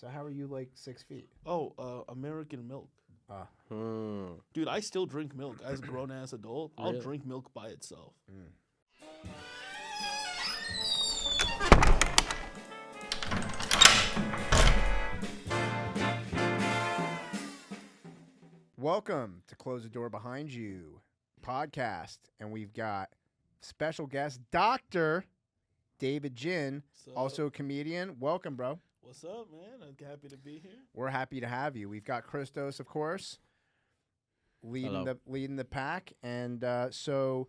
So how are you like 6 feet? Oh, American milk. Dude, I still drink milk as a grown-ass adult. I'll drink milk by itself. Welcome to Close the Door Behind You podcast, and we've got special guest Dr. David Jin, also a comedian. Welcome, bro. What's up, man? I'm happy to be here. We're happy to have you. We've got Christos, of course, leading the pack, and so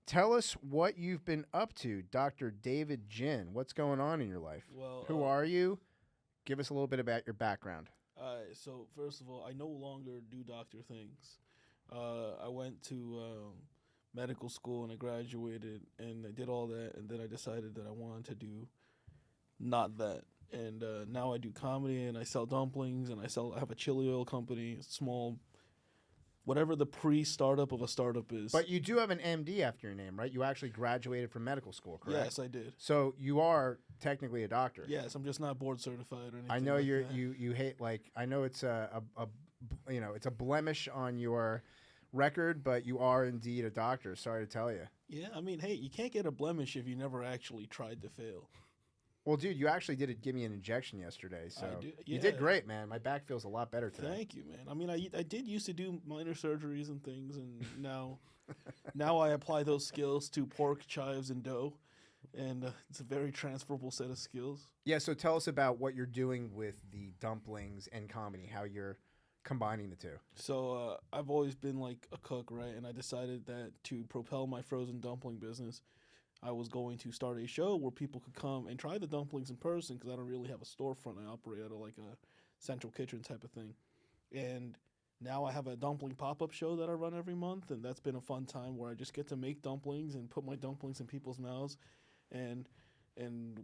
tell us what you've been up to, Dr. David Jin. What's going on in your life? Well, who are you? Give us a little bit about your background. So first of all, I no longer do doctor things. I went to medical school and I graduated and I did all that, and then I decided that I wanted to do not that. And now I do comedy and I sell dumplings and I have a chili oil company, small, whatever the pre-startup of a startup is. But you do have an MD after your name, right? You actually graduated from medical school, correct? Yes, I did. So you are technically a doctor. Yes, I'm just not board certified or anything. I know like you hate, like, I know it's it's a blemish on your record, but you are indeed a doctor. Sorry to tell you. Yeah, I mean, hey, you can't get a blemish if you never actually tried to fail. Well, dude, you actually did give me an injection yesterday, so you Yeah. did great, man. My back feels a lot better today. Thank you, man. I mean, I did used to do minor surgeries and things, and now I apply those skills to pork, chives, and dough, and it's a very transferable set of skills. Yeah, so tell us about what you're doing with the dumplings and comedy, how you're combining the two. So I've always been like a cook, right? And I decided that to propel my frozen dumpling business, I was going to start a show where people could come and try the dumplings in person, because I don't really have a storefront. I operate out of like a central kitchen type of thing. And now I have a dumpling pop-up show that I run every month, and that's been a fun time where I just get to make dumplings and put my dumplings in people's mouths. And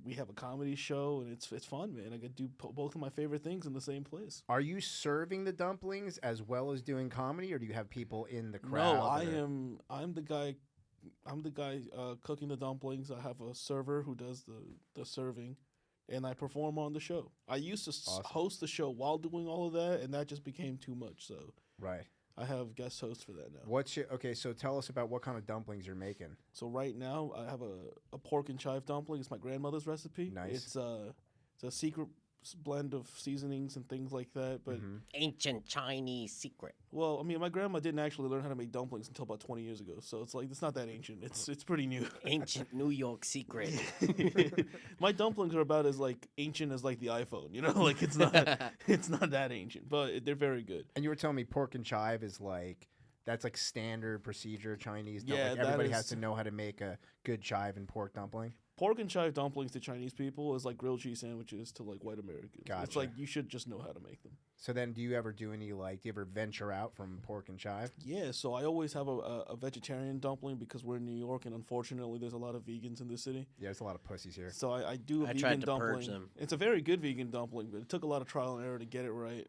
we have a comedy show, and it's fun, man. I get to do both of my favorite things in the same place. Are you serving the dumplings as well as doing comedy, or do you have people in the crowd? No, I'm the guy cooking the dumplings. I have a server who does the serving, and I perform on the show. I used to host the show while doing all of that, and that just became too much. So right, I have guest hosts for that now. Okay, so tell us about what kind of dumplings you're making. So right now I have a pork and chive dumpling. It's my grandmother's recipe. Nice. It's a secret blend of seasonings and things like that, but ancient Chinese secret. Well, I mean, my grandma didn't actually learn how to make dumplings until about 20 years ago, so it's like it's not that ancient. It's pretty new. Ancient New York secret. My dumplings are about as like ancient as like the iPhone, you know, like it's not that ancient, but they're very good. And you were telling me pork and chive is like that's like standard procedure Chinese dumpling. Yeah, everybody has to know how to make a good chive and pork dumpling. Pork and chive dumplings to Chinese people is like grilled cheese sandwiches to like white Americans. Gotcha. It's like you should just know how to make them. So then do you ever venture out from pork and chive? Yeah, so I always have a vegetarian dumpling because we're in New York, and unfortunately there's a lot of vegans in this city. Yeah, there's a lot of pussies here. So I do a vegan tried to dumpling. purge them. It's a very good vegan dumpling, but it took a lot of trial and error to get it right.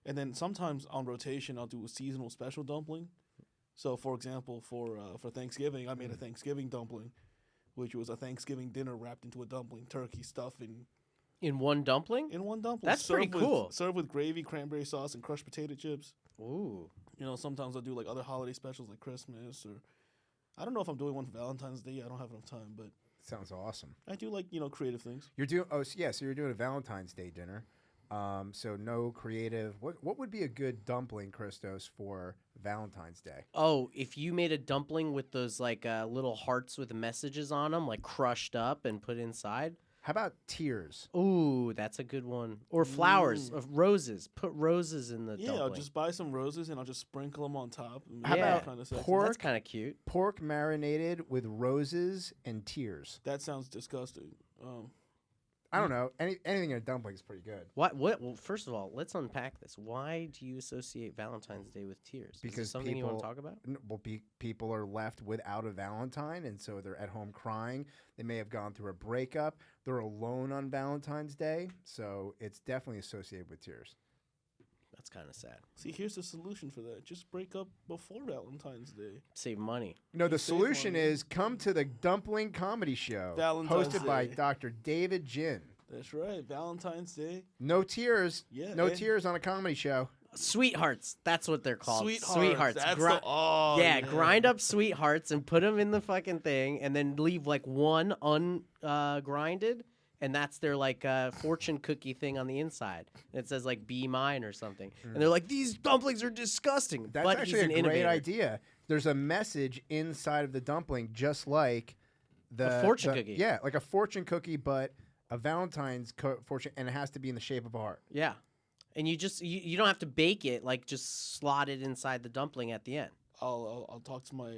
And then sometimes on rotation I'll do a seasonal special dumpling. So for example, for Thanksgiving, I made a Thanksgiving dumpling, which was a Thanksgiving dinner wrapped into a dumpling, turkey stuffing. In one dumpling? In one dumpling. That's pretty cool. Served with gravy, cranberry sauce, and crushed potato chips. Ooh. You know, sometimes I'll do like other holiday specials like Christmas, or I don't know if I'm doing one for Valentine's Day. I don't have enough time, but Sounds awesome. I do like, creative things. You're doing so you're doing a Valentine's Day dinner. So no creative. What would be a good dumpling, Christos, for Valentine's Day? Oh, if you made a dumpling with those like little hearts with messages on them, like crushed up and put inside. How about tears? Ooh, that's a good one. Or flowers of roses. Put roses in the dumpling. Yeah, I'll just buy some roses and I'll just sprinkle them on top. How about kind of pork? That's kind of cute. Pork marinated with roses and tears. That sounds disgusting. I don't know. Anything in a dumpling is pretty good. What? Well, first of all, let's unpack this. Why do you associate Valentine's Day with tears? Because is this something you want to talk about? People are left without a Valentine, and so they're at home crying. They may have gone through a breakup. They're alone on Valentine's Day, so it's definitely associated with tears. That's kind of sad. See, here's the solution for that. Just break up before Valentine's Day. Save money. No, the Just save solution money. is come to the Dumpling Comedy Show, Valentine's hosted by Day. Dr. David Jin. That's right. Valentine's Day. No tears. Yeah. No tears on a comedy show. Sweethearts. That's what they're called. Sweethearts. That's yeah, grind up sweethearts and put them in the fucking thing, and then leave like one ungrinded, and that's their like fortune cookie thing on the inside. It says like "Be mine" or something, and they're like, "These dumplings are disgusting." That's but actually he's an a great innovator. idea. There's a message inside of the dumpling, just like A fortune cookie. Yeah, like a fortune cookie, but a Valentine's fortune, and it has to be in the shape of a heart. Yeah, and you just you don't have to bake it. Like just slot it inside the dumpling at the end. I'll talk to my.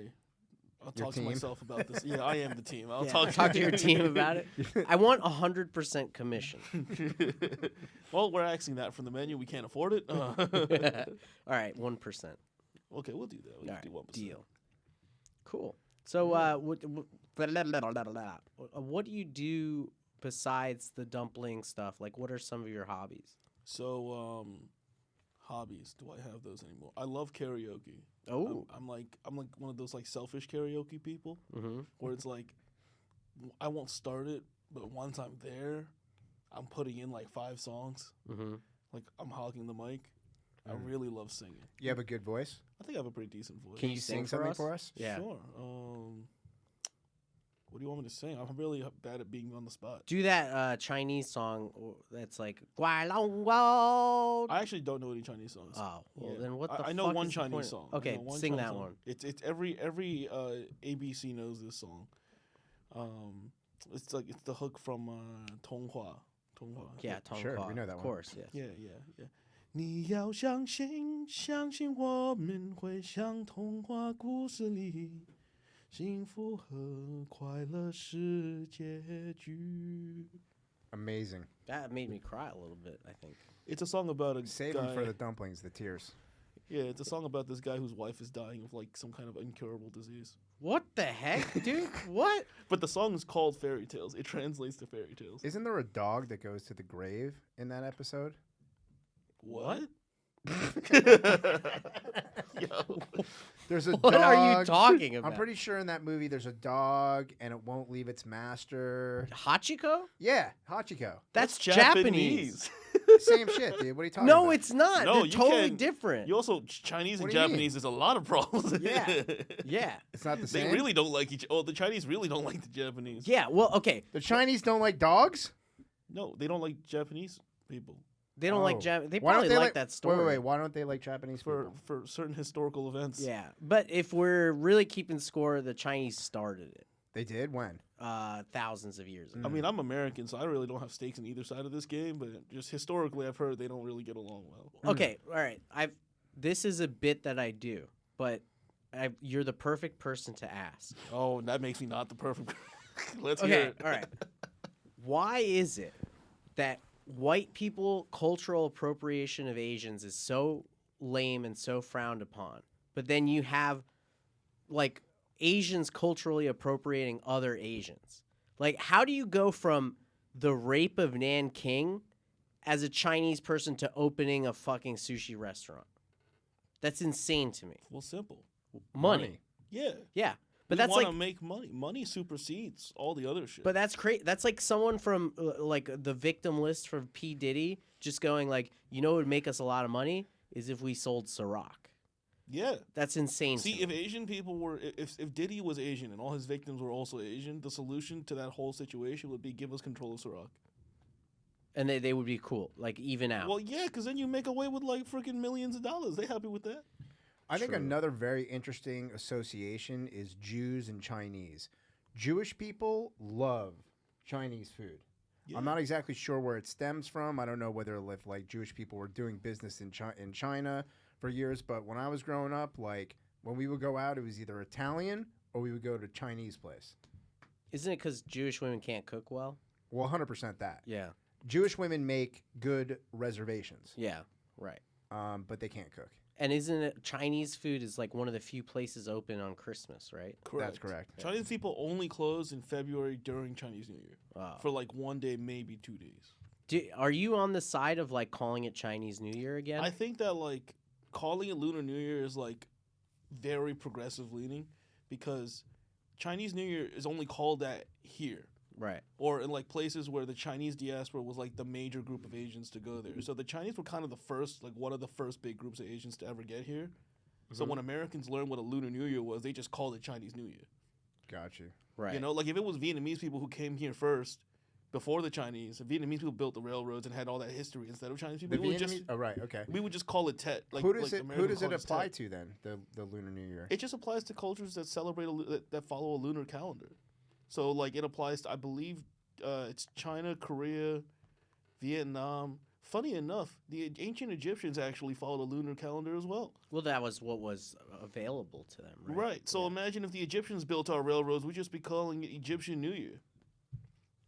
I'll Your talk team? to myself about this. Yeah, I am the team. I'll Yeah, talk to your team about it. I want 100% commission. Well, we're asking that from the menu. We can't afford it. All right, 1%. Okay, we'll do that. We'll do 1%. Deal. Cool. So, what do you do besides the dumpling stuff? Like, what are some of your hobbies? So, hobbies. Do I have those anymore? I love karaoke. Oh. I'm like one of those like selfish karaoke people Mm-hmm. where it's like I won't start it, but once I'm there, I'm putting in like 5 songs. Mm-hmm. Like I'm hogging the mic. I really love singing. You have a good voice. I think I have a pretty decent voice. Can you sing something for for us? us? Yeah. Sure. What do you want me to sing? I'm really bad at being on the spot. Do that Chinese song that's like "Guai Long Wo." I actually don't know any Chinese songs. Oh, well Yeah. then what the fuck I know one is the Chinese point? song. Okay, I know one sing Chinese that song. one. It's every ABC knows this song. It's the hook from Tonghua. Yeah, Sure, Tonghua, we know that of one. course, yes. Yeah. 你要相信，相信我们会像童话故事里，幸福和快乐是结局。 Amazing. That made me cry a little bit, I think. It's a song about a Save guy. them for the dumplings, the tears. Yeah, it's a song about this guy whose wife is dying of like some kind of incurable disease. What the heck, dude? What? But the song is called Fairy Tales. It translates to fairy tales. Isn't there a dog that goes to the grave in that episode? What? Yo. There's a What dog. are you talking about? I'm pretty sure in that movie there's a dog and it won't leave its master. Hachiko? Yeah, Hachiko. That's Japanese. Same shit, dude. What are you talking about? No, it's not. No, They're you totally can't- different. You also Chinese What and do you mean? Japanese. There's a lot of problems. Yeah. Yeah. It's not the They same. really don't like each. Oh, the Chinese really don't like the Japanese. Yeah, well, okay. The Chinese don't like dogs? No, they don't like Japanese people They don't like Oh. Jap. They Why don't probably they like that story. Wait. Why don't they like Japanese for people? certain historical events. Yeah, but if we're really keeping score, the Chinese started it They did? When? thousands of years ago. I mean, I'm American, so I really don't have stakes in either side of this game. But just historically, I've heard they don't really get along well. Okay, all right. This is a bit that I do, but you're the perfect person to ask. Oh, that makes me not the perfect. Let's hear Okay, it. all right. Why is it that white people cultural appropriation of Asians is so lame and so frowned upon, but then you have like Asians culturally appropriating other Asians? Like, how do you go from the rape of Nanking as a Chinese person to opening a fucking sushi restaurant? That's insane to me. Well, simple. Money. Yeah. Yeah. But We that's want like to make money. Money supersedes all the other shit. But that's crazy. That's like someone from like the victim list from P. Diddy just going like, you know what would make us a lot of money is if we sold Ciroc. yeah. That's insane. See, to if me. Asian people were, if Diddy was Asian and all his victims were also Asian, the solution to that whole situation would be give us control of Ciroc. And they would be cool, like even out. Well, yeah, because then you make away with like freaking millions of dollars. They happy with that? I think True. another very interesting association is Jews and Chinese. Jewish people love Chinese food. Yeah. I'm not exactly sure where it stems from. I don't know whether if like Jewish people were doing business in China for years, but when I was growing up, like when we would go out, it was either Italian or we would go to Chinese place. Isn't it because Jewish women can't cook well? Well, 100% that. Yeah. Jewish women make good reservations, Yeah. Right. but they can't cook. And isn't it Chinese food is like one of the few places open on Christmas, right? Correct. That's correct. Chinese people only close in February during Chinese New Year Wow. for like 1 day, maybe 2 days. Are you on the side of like calling it Chinese New Year again? I think that like calling it Lunar New Year is like very progressive leaning because Chinese New Year is only called that here. Right. Or in like places where the Chinese diaspora was like the major group of Asians to go there. So the Chinese were kind of the first, like one of the first big groups of Asians to ever get here. So when Americans learned what a Lunar New Year was, they just called it Chinese New Year. Got you. Right. You know, like if it was Vietnamese people who came here first before the Chinese, if Vietnamese people built the railroads and had all that history instead of Chinese people, we would just call it Tet. Like, who does American it calls apply Tet. to then? The Lunar New Year. It just applies to cultures that celebrate that follow a lunar calendar. So like it applies to, I believe, it's China, Korea, Vietnam. Funny enough, the ancient Egyptians actually followed a lunar calendar as well. Well, that was what was available to them, right? Right. So imagine if the Egyptians built our railroads, we'd just be calling it Egyptian New Year.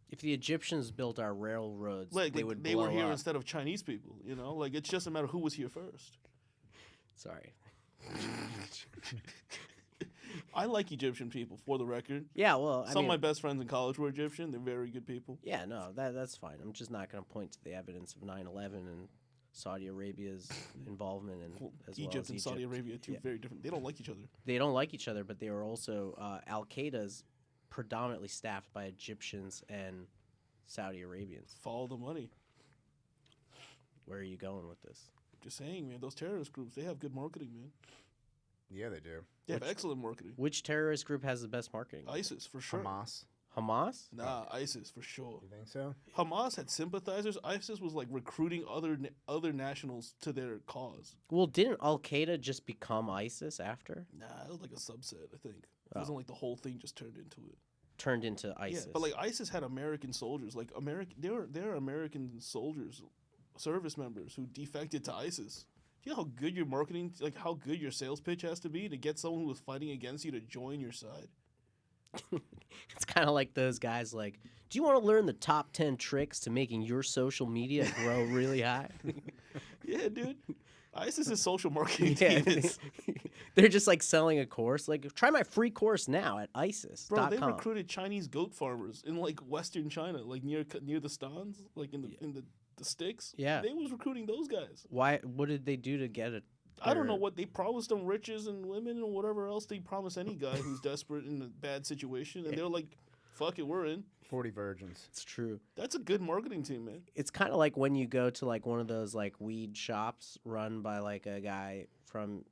If the Egyptians built our railroads, they would they blow were here up. instead of Chinese people. You know, like it's just a matter of who was here first. Sorry. I like Egyptian people, for the record. Yeah, well, Some of my best friends in college were Egyptian. They're very good people. Yeah, no, that's fine. I'm just not going to point to the evidence of 9/11 and Saudi Arabia's involvement in as well Egypt as and Saudi Arabia are two very different. They don't like each other. They don't like each other, but they are also Al-Qaeda's predominantly staffed by Egyptians and Saudi Arabians. Follow the money. Where are you going with this? Just saying, man. Those terrorist groups, they have good marketing, man. Yeah, they do. They have excellent marketing. Which terrorist group has the best marketing? ISIS, for sure. Hamas? Nah, ISIS, for sure. You think so? Hamas had sympathizers. ISIS was like recruiting other nationals to their cause. Well, didn't Al-Qaeda just become ISIS after? Nah, it was like a subset, I think. It wasn't like the whole thing just turned into it. Turned into ISIS. Yeah, but like ISIS had American soldiers. Like they're American soldiers, service members who defected to ISIS. Do you know how good your marketing, like how good your sales pitch has to be to get someone who was fighting against you to join your side? It's kind of like those guys like, do you want to learn the top 10 tricks to making your social media grow really high? Yeah, dude. ISIS is social marketing. Yeah. Genius. They're just like selling a course. Like, try my free course now at ISIS.com. Bro, they recruited Chinese goat farmers in like Western China, like near the Stans, like in the sticks. Yeah. They was recruiting those guys. Why? What did they do to get it? I don't know what they promised them, riches and women and whatever else they promise any guy who's desperate in a bad situation, and they're like, "Fuck it, we're in." 40 virgins. It's true. That's a good marketing team, man. It's kind of like when you go to like one of those like weed shops run by like a guy from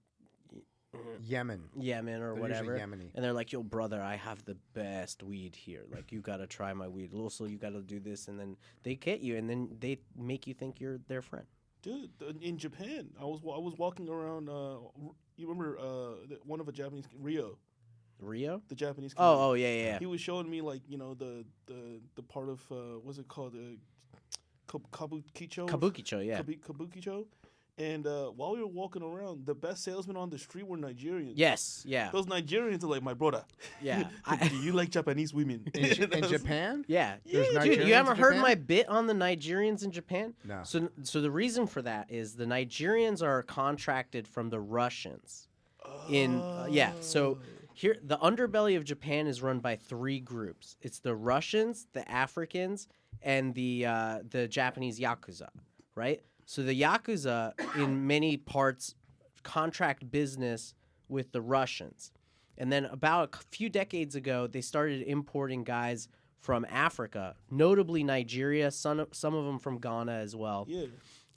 Yemen. or They're whatever, usually Yemeni. and they're like, "Yo, brother, I have the best weed here. Like, you gotta try my weed. Also, you gotta do this," and then they get you, and then they make you think you're their friend. Dude, in Japan, I was walking around. You remember one of a Japanese Rio, The Japanese. Oh, yeah. He was showing me like the part of what's it called, kabukicho. Kabukicho, yeah. Kabukicho. And while we were walking around, the best salesmen on the street were Nigerians. Yes, yeah. Those Nigerians are like, my brother. Yeah. Do you like Japanese women? In Japan? Yeah. There's Dude, Nigerians you haven't in heard Japan? my bit on the Nigerians in Japan? No. So the reason for that is the Nigerians are contracted from the Russians. So here the underbelly of Japan is run by 3 groups. It's the Russians, the Africans, and the Japanese Yakuza, right? So the Yakuza in many parts contract business with the Russians. And then about a few decades ago, they started importing guys from Africa, notably Nigeria, some of them from Ghana as well. Yeah.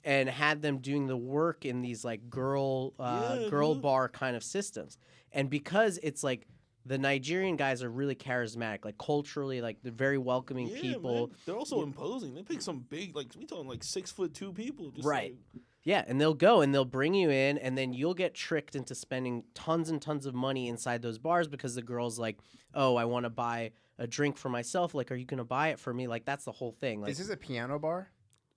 And had them doing the work in these like girl bar kind of systems. And because it's like the Nigerian guys are really charismatic, like culturally, like they're very welcoming people. Man. They're also imposing. They pick some big, like we talking like 6'2" people. Just Right. Like, yeah, and they'll go and they'll bring you in, and then you'll get tricked into spending tons and tons of money inside those bars because the girl's like, "Oh, I want to buy a drink for myself. Like, are you gonna buy it for me?" Like, that's the whole thing. Like, Is this a piano bar?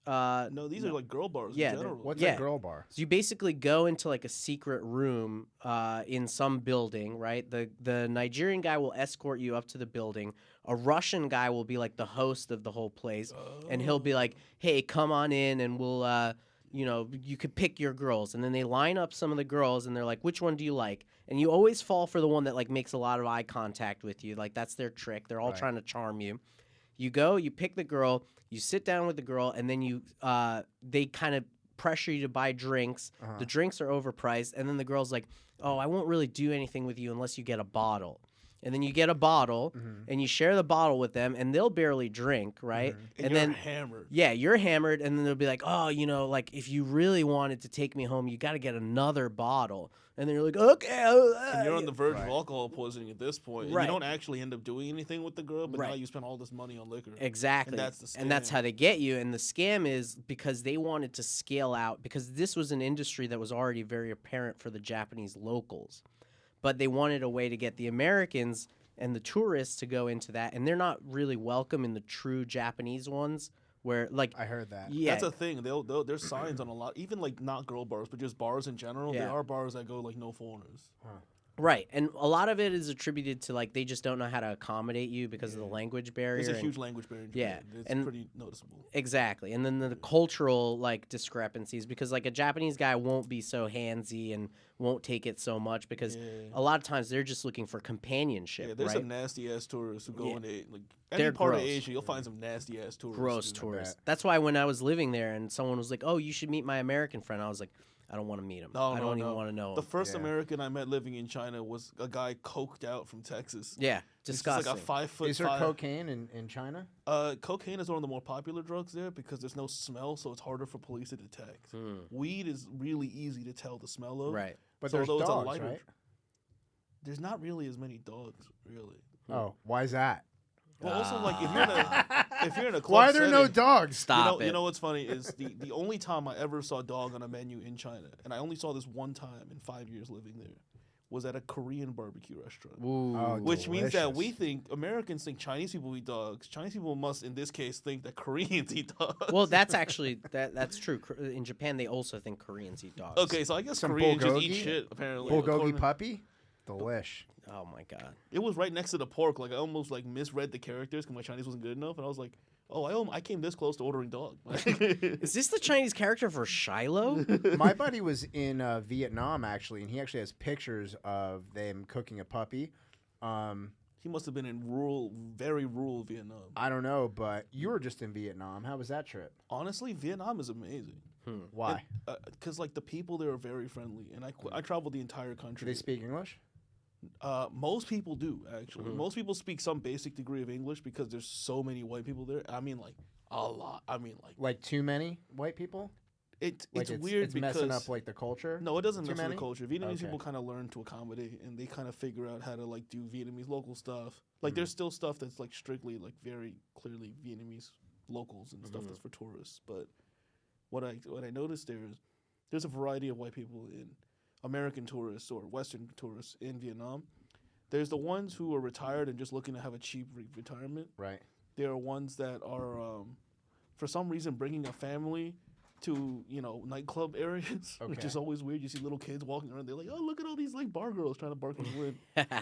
no, these are like girl bars Yeah, in general. What's Yeah. a girl bar? So you basically go into like a secret room in some building, right? The Nigerian guy will escort you up to the building. A Russian guy will be like the host of the whole place, and he'll be like, "Hey, come on in, and we'll, you could pick your girls." And then they line up some of the girls, and they're like, "Which one do you like?" And you always fall for the one that like makes a lot of eye contact with you. Like that's their trick. They're all Right. trying to charm you. You go, you pick the girl, you sit down with the girl, and then they kind of pressure you to buy drinks. Uh-huh. The drinks are overpriced, and then the girl's like, "Oh, I won't really do anything with you unless you get a bottle." and then you get a bottle, and you share the bottle with them, and they'll barely drink, right? And then you're hammered. Yeah, you're hammered, and then they'll be like, oh, like if you really wanted to take me home, you got to get another bottle. And then you're like, okay. And you're on the verge of alcohol poisoning at this point. And Right. you don't actually end up doing anything with the girl, but now Right. you spend all this money on liquor. Exactly. And that's the scam. And that's how they get you. And the scam is because they wanted to scale out, because this was an industry that was already very apparent for the Japanese locals. But they wanted a way to get the Americans and the tourists to go into that. And they're not really welcome in the true Japanese ones. Where I heard that. Yeah, That's a thing. There's signs on a lot, even like not girl bars, but just bars in general. Yeah. There are bars that go like no foreigners. right. And a lot of it is attributed to like they just don't know how to accommodate you because of the language barrier. There's a and- huge language barrier. In Yeah, Japan. It's and- pretty noticeable. Exactly. And then the cultural like discrepancies, because like a Japanese guy won't be so handsy and won't take it so much because a lot of times they're just looking for companionship. Yeah, there's right? some nasty ass tourists who go Yeah. into like any They're part gross. of Asia. You'll find some nasty ass tourists. Gross dude. tourists. That's why when I was living there and someone was like, "Oh, you should meet my American friend," I was like, "I don't want to meet him. No, I no, don't no. even want to know The him." first Yeah. American I met living in China was a guy coked out from Texas. Yeah, He's just disgusting. like a 5'5". Is there cocaine in China? Cocaine is one of the more popular drugs there because there's no smell, so it's harder for police to detect. Weed is really easy to tell the smell of. Right. But So there's those are dogs, lighter right? There's not really as many dogs, really. Oh, why is that? Well, also like if you're in a club Why are there no setting, dogs? Stop you it. know what's funny is the only time I ever saw dog on a menu in China, and I only saw this one time in 5 years living there, was at a Korean barbecue restaurant. Ooh. Oh, Which means that we delicious. think Americans think Chinese people eat dogs. Chinese people must, in this case, think that Koreans eat dogs. Well, that's actually that's true. In Japan, they also think Koreans eat dogs. okay, so I guess Some Koreans just eat bulgogi? shit. Apparently, Bulgogi according- puppy? Delish. Oh my god. It was right next to the pork. Like I almost like misread the characters because my Chinese wasn't good enough, and I was like, "Oh, I came this close to ordering dog." Is this the Chinese character for Shiloh? My buddy was in Vietnam, actually, and he actually has pictures of them cooking a puppy. He must have been in very rural Vietnam. I don't know, but you were just in Vietnam. How was that trip? Honestly, Vietnam is amazing. Why? Because like the people there are very friendly, and I traveled the entire Do country. they speak English? Most people do actually. Most people speak some basic degree of English because there's so many white people there. I mean, like a lot. I mean, like Like too many white people? it's Like weird it's because messing up like the culture. no, it doesn't Too mess with many? the culture. Vietnamese Okay. people kind of learn to accommodate, and they kind of figure out how to like do Vietnamese local stuff. Hmm. Like there's still stuff that's like strictly like very clearly Vietnamese locals and stuff that's for tourists. But what I noticed there's a variety of white people in American tourists or Western tourists in Vietnam. There's the ones who are retired and just looking to have a cheap retirement. Right. There are ones that are, for some reason, bringing a family to nightclub areas, which Okay. is always weird. You see little kids walking around. They're like, "Oh, look at all these like bar girls trying to bark and win."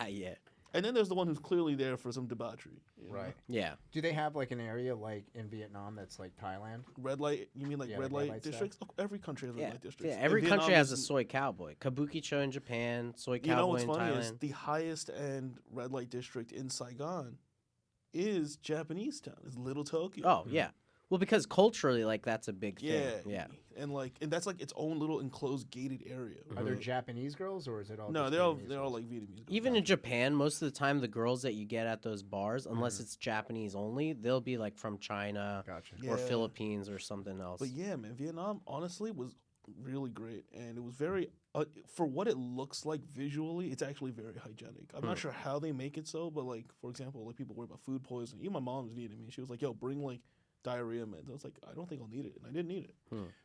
Yeah. And then there's the one who's clearly there for some debauchery. you know? Right. Yeah. Do they have like an area like in Vietnam that's like Thailand? Red light. You mean like Yeah, red like red light light stuff. districts? Oh, every country has red Yeah. light districts. Yeah. And Every country Vietnam has a is- soy cowboy. Kabukicho in Japan, soy You know cowboy what's in funny is Thailand. the highest end red light district in Saigon is Japanese town. It's Little Tokyo. Oh, yeah. Well, because culturally, like, that's a big thing. Yeah, Yeah. and that's like its own little enclosed gated area. Are there Japanese girls or is it all? No, just they're all Vietnamese like Vietnamese. girls. Even in Japan, most of the time, the girls that you get at those bars, unless it's Japanese only, they'll be like from China Gotcha. Yeah. or Philippines or something else. But yeah, man, Vietnam honestly was really great, and it was very for what it looks like visually. It's actually very hygienic. I'm not sure how they make it so, but like for example, like people worry about food poisoning. Even my mom's Vietnamese. She was like, "Yo, bring like diarrhea meds." I was like, "I don't think I'll need it," and I didn't need it.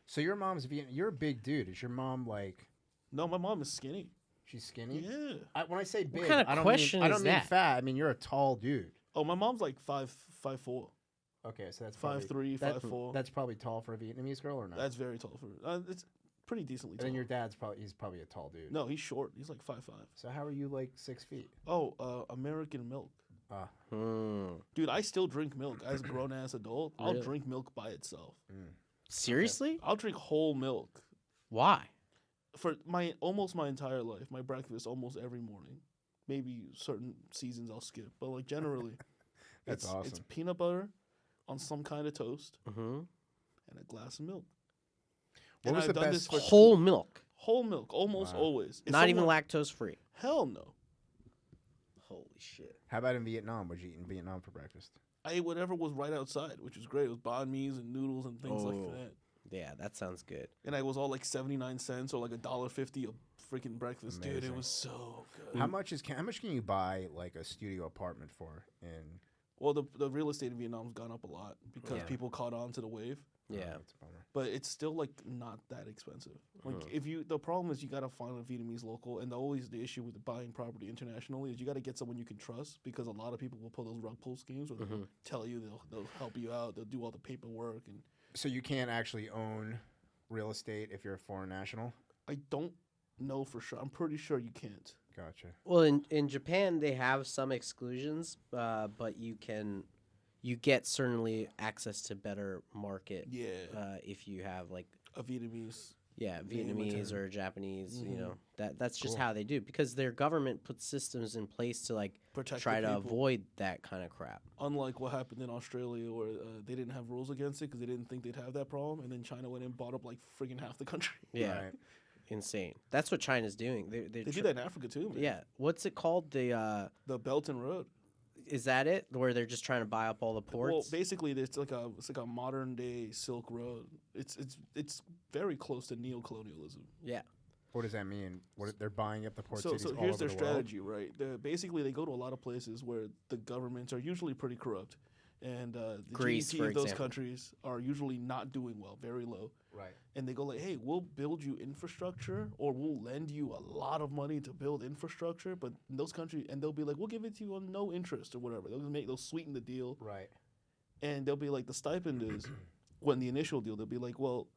So your mom's Vietnam. You're a big dude. Is your mom like? No, my mom is skinny. She's skinny. Yeah. When I say big, kind of I don't question mean, I is don't mean that? fat. I mean you're a tall dude. Oh, my mom's like 5'4". Okay, so that's probably, 5'3", that- 5'4". That's probably tall for a Vietnamese girl or not? That's very tall for. It's pretty decently And tall. then your dad's he's probably a tall dude. No, he's short. He's like 5'5". So how are you like 6 feet? Oh, American milk. Dude, I still drink milk as a grown ass adult. I'll Really? drink milk by itself. Seriously? I'll drink whole milk Why? for almost my entire life. My breakfast almost every morning. Maybe certain seasons I'll skip, but like generally, That's it's awesome. peanut butter on some kind of toast Mm-hmm. and a glass of milk. What And was I've the done this best for Whole milk. whole milk almost Wow. always. If Not even someone- lactose free. Hell no. Holy shit. How about in Vietnam? What'd you eat in Vietnam for breakfast? I ate whatever was right outside, which was great. It was banh mi's and noodles and things like that. Yeah, that sounds good. And it was all like 79 cents or like $1.50 a freaking breakfast, dude. It was so good. How much can you buy like a studio apartment for in? Well, the real estate in Vietnam's gone up a lot because people caught on to the wave. Yeah, That's a bummer. But it's still like not that expensive. Like the problem is you gotta find a Vietnamese local, and the issue with buying property internationally is you gotta get someone you can trust, because a lot of people will pull those rug pull schemes where they'll tell you they'll help you out, they'll do all the paperwork, and So you can't actually own real estate if you're a foreign national? I don't know for sure. I'm pretty sure you can't. Gotcha. Well, in Japan they have some exclusions, but you get certainly access to better market. Yeah. If you have like A Vietnamese. Yeah, Vietnamese or Japanese, you know, that's just Cool. how they do, because their government puts systems in place to like Protect try the to people. avoid that kind of crap. Unlike what happened in Australia, where they didn't have rules against it because they didn't think they'd have that problem, and then China went in and bought up like friggin' half the country. Yeah, Right. insane. That's what China's doing. They do that in Africa too, man. Yeah, what's it called? The Belt and Road. is that it? Where they're just trying to buy up all the ports? Well, basically, it's like a modern day Silk Road. It's very close to neocolonialism. Yeah. What does that mean? They're buying up the port So cities all here's over their the world? strategy, right? Basically, they go to a lot of places where the governments are usually pretty corrupt, and the Greece, GDP for of those example. countries are usually not doing well, very low. Right. And they go like, hey, we'll build you infrastructure, or we'll lend you a lot of money to build infrastructure, but in those countries, and they'll be like, we'll give it to you on no interest or whatever. They'll sweeten the deal, Right. and they'll be like, the stipend is, when the initial deal, they'll be like, well,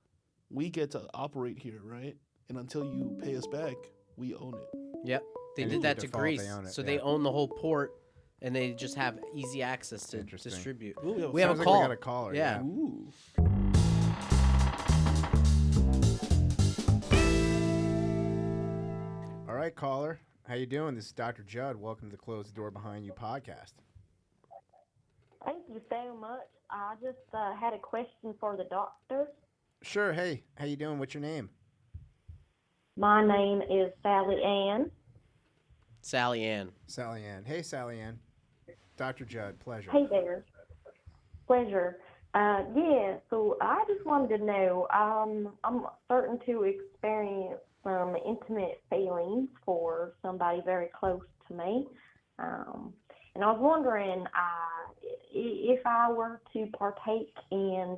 we get to operate here, right? And until you pay us back, we own it. Yep. They And did if that you to default, Greece, they own it, so yeah. they own the whole port, and they just have easy access to Interesting. distribute. Ooh, We have a Sounds like call. we got a caller. Yeah. Ooh. All right, caller. How you doing? This is Dr. Judd. Welcome to the Close the Door Behind You podcast. Thank you so much. I just had a question for the doctor. Sure. Hey, how you doing? What's your name? My name is Sally Ann. Sally Ann. Sally Ann. Hey, Sally Ann. Dr. Judd, pleasure. Hey there. Pleasure. Yeah, so I just wanted to know, I'm starting to experience some intimate feelings for somebody very close to me. And I was wondering if I were to partake in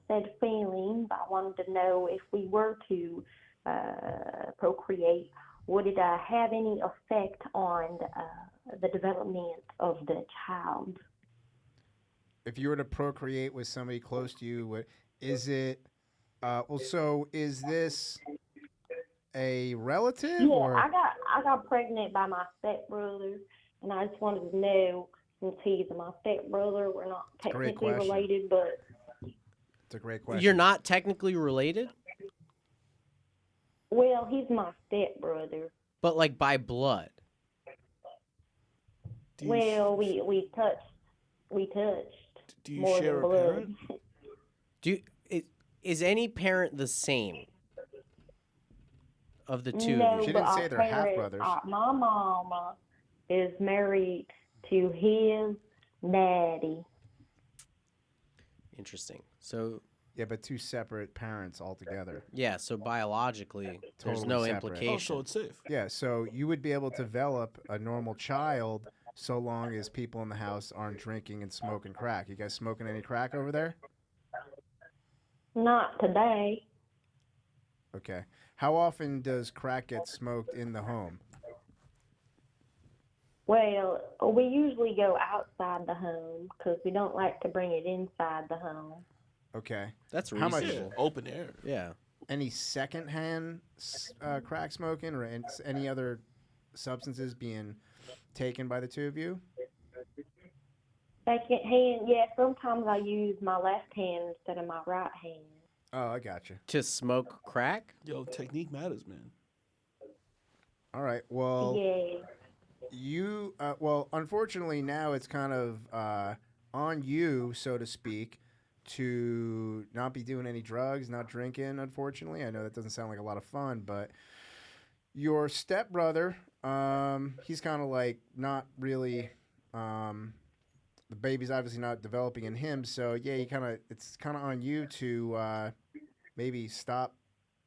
said feelings, I wanted to know if we were to procreate, would it have any effect on the development of the child? If you were to procreate with somebody close to you, is it? So is this a relative? Yeah, or? I got pregnant by my stepbrother, and I just wanted to know, since he's my stepbrother, we're not Great technically question. related, but It's a great question. You're not technically related, well, he's my stepbrother. but like by blood. Do you Well, we touched do you more share than a blood. parent? Is any parent the same of the two No, of She you? but didn't say our they're parents, half-brothers. my mama is married to his daddy. Interesting. So Yeah, but two separate parents altogether. yeah, so biologically, there's Totally no separate. Oh, so implication. it's safe. Yeah, so you would be able to develop a normal child so long as people in the house aren't drinking and smoking crack. You guys smoking any crack over there? Not today. Okay. How often does crack get smoked in the home? Well, we usually go outside the home because we don't like to bring it inside the home. Okay. That's How much- reasonable. Open air. Yeah. Any secondhand crack smoking or any other substances being taken by the two of you? Second hand, yeah, sometimes I use my left hand instead of my right hand. Oh, I gotcha. To smoke crack? Yo, technique matters, man. All right. Well, Yeah. unfortunately now it's kind of on you, so to speak, to not be doing any drugs, not drinking, unfortunately. I know that doesn't sound like a lot of fun, but Your stepbrother, he's kind of like not really. The baby's obviously not developing in him, so yeah, it's kind of on you to maybe stop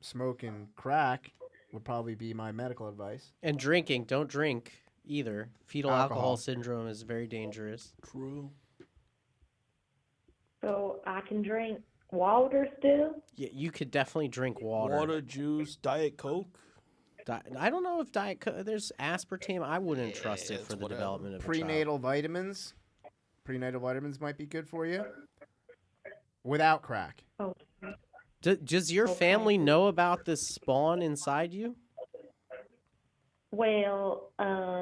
smoking crack. Would probably be my medical advice. And drinking, don't drink either. Fetal alcohol syndrome is very dangerous. True. So I can drink water still? Yeah, you could definitely drink water. Water, juice, Diet Coke. I don't know if Diet Coke, there's aspartame. I wouldn't trust it for the whatever. development of Prenatal vitamins. Prenatal vitamins might be good for you. Without crack. Oh. Does your family know about this spawn inside you? Well,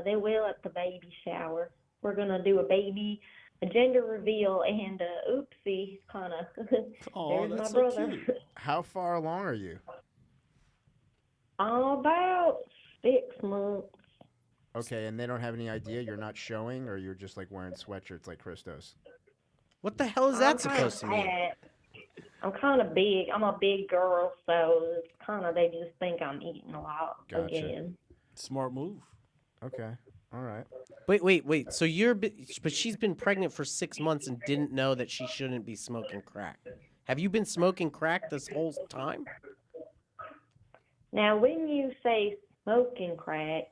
they will at the baby shower. We're going to do a gender reveal, and oopsie, kind of, Oh, there's that's my so brother. cute. How far along are you? About 6 months. Okay, and they don't have any idea you're not showing, or you're just like wearing sweatshirts like Christos. What the hell is that supposed to mean? I'm kind of big. I'm a big girl, so it's kind of they just think I'm eating a lot Gotcha. again. Smart move. Okay, all right. Wait. So but she's been pregnant for 6 months and didn't know that she shouldn't be smoking crack. Have you been smoking crack this whole time? Now, when you say smoking crack,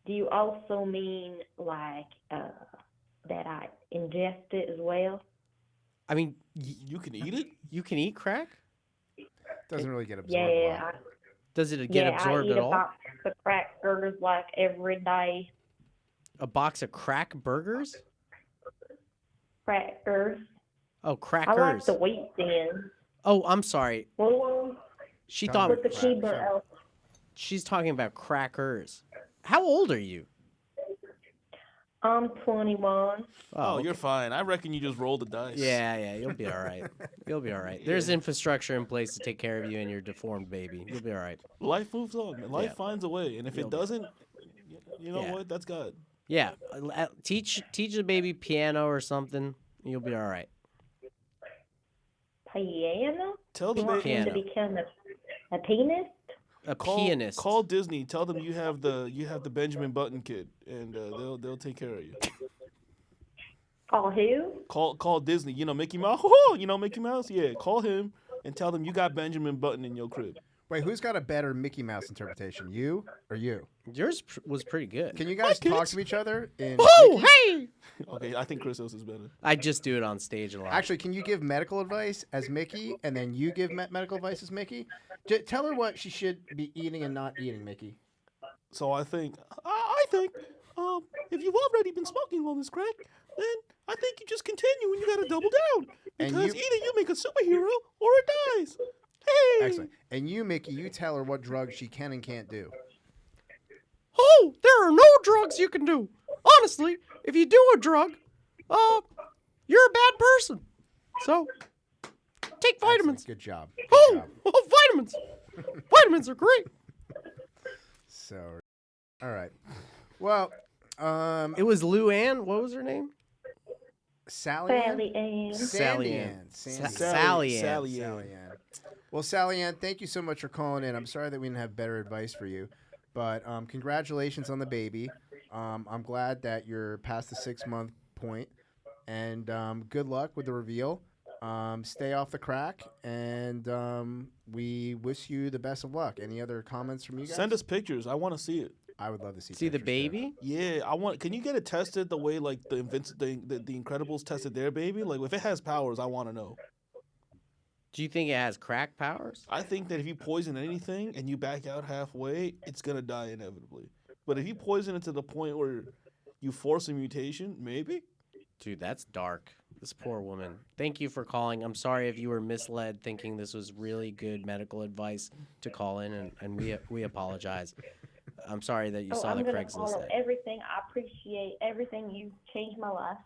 do you also mean like that I ingest it as well? I mean, You can eat it? you can eat crack? Doesn't really get absorbed. Yeah, well. Does it get absorbed I eat at all? a box of crackers like every day. A box of crack burgers? Crackers. Oh, I like crackers. the wheat thin. Oh, I'm sorry. Well, She Tell thought me. with the Crack, key shut up. she's talking about crackers. How old are you? I'm 21. Oh, you're fine. I reckon you just roll the dice. Yeah, you'll be all right. You'll be all right. There's infrastructure in place to take care of you and your deformed baby. You'll be all right. Life moves on. Man. Life Yeah. finds a way. And if You'll it be- doesn't, you know Yeah. what? That's God. Yeah, teach the baby piano or something. You'll be all right. Piano? Tell the You want baby. him to Piano. become a pianist? A Call, pianist. Call Disney. Tell them you have the Benjamin Button kid, and they'll take care of you. Call who? Call Disney. You know Mickey Mouse. Oh, you know Mickey Mouse. Yeah, call him and tell them you got Benjamin Button in your crib. Wait, who's got a better Mickey Mouse interpretation, you or you? Yours was pretty good. Can you guys kids. talk to each other in Oh, Mickey? hey! Okay, I think Christos is better. I just do it on stage a lot. Actually, can you give medical advice as Mickey, and then you give medical advice as Mickey? Tell her what she should be eating and not eating, Mickey. So I think if you've already been smoking all this crack, then I think you just continue and you gotta double down And because you- either you make a superhero or it dies. Hey. Excellent. And you, Mickey, you tell her what drugs she can and can't do. Oh, there are no drugs you can do. Honestly, if you do a drug, you're a bad person. So, take vitamins. Excellent. Good job. Good Oh, job. vitamins. Vitamins are great. So, all right. Well, It was Lou Ann. What was her name? Sally Ann? Sally Ann. Sally Sandy Ann. Ann. Sally Sandy Sally Ann. Sally Sally Ann. Well, Sally Ann, thank you so much for calling in. I'm sorry that we didn't have better advice for you, but congratulations on the baby. I'm glad that you're past the 6-month point, and good luck with the reveal. Stay off the crack, and we wish you the best of luck. Any other comments from you guys? Send us pictures. I want to see it. I would love to see. See the pictures, too. baby? Yeah, I want. Can you get it tested the way like the Incredibles tested their baby? Like if it has powers, I want to know. Do you think it has crack powers? I think that if you poison anything and you back out halfway, it's gonna die inevitably. But if you poison it to the point where you force a mutation, maybe. Dude, that's dark. This poor woman. Thank you for calling. I'm sorry if you were misled thinking this was really good medical advice to call in, and we apologize. I'm sorry that you saw I'm the gonna Craigslist follow ad. everything. I appreciate everything. You changed my life.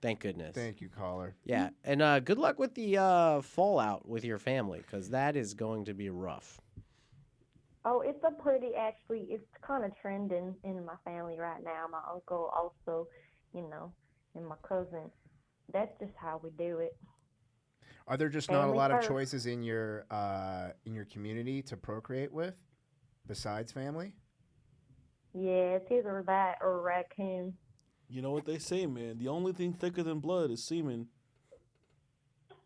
Thank goodness. Thank you, caller. Yeah, and good luck with the fallout with your family, because that is going to be rough. Oh, it's it's kind of trending in my family right now. My uncle also, and my cousin. That's just how we do it. Are there just not a Family lot of first. choices in your community to procreate with, besides family? Yeah, it's either that or a raccoon. You know what they say, man. The only thing thicker than blood is semen.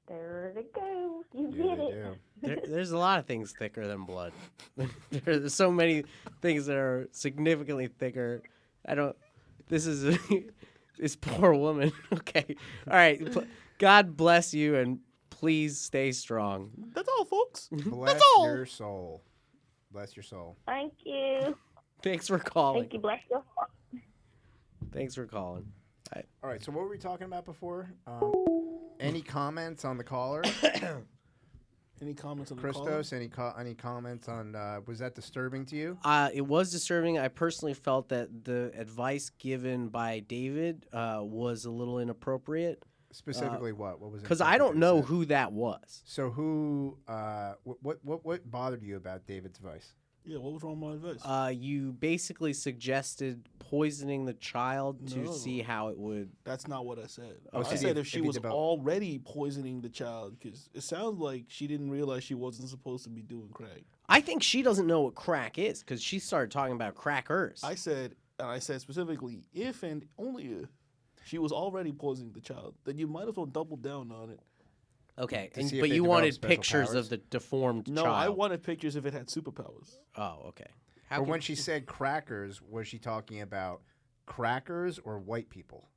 There it goes. You Yeah, get they it. do. There's a lot of things thicker than blood. There's so many things that are significantly thicker. This is this poor woman. Okay. All right. God bless you, and please stay strong. That's all, folks. Bless your soul. Bless your soul. Thank you. Thanks for calling. Thank you. Bless your heart. Thanks for calling. All right, so what were we talking about before? Any comments on the caller? Any comments on the caller? Christos, any comments on, was that disturbing to you? It was disturbing. I personally felt that the advice given by David was a little inappropriate. Specifically what? What was it? Because I don't know who that was. So who, what bothered you about David's advice? Yeah, what was wrong with my advice? You basically suggested poisoning the child to see how it would. That's not what I said. Oh, I said if she was already poisoning the child, because it sounds like she didn't realize she wasn't supposed to be doing crack. I think she doesn't know what crack is because she started talking about crackers. I said specifically, if and only if she was already poisoning the child, then you might as well double down on it. Okay, To see if but they you develop wanted special pictures powers? of the deformed No, child. I wanted pictures if it had superpowers. Oh, okay. But when she said crackers, was she talking about crackers or white people?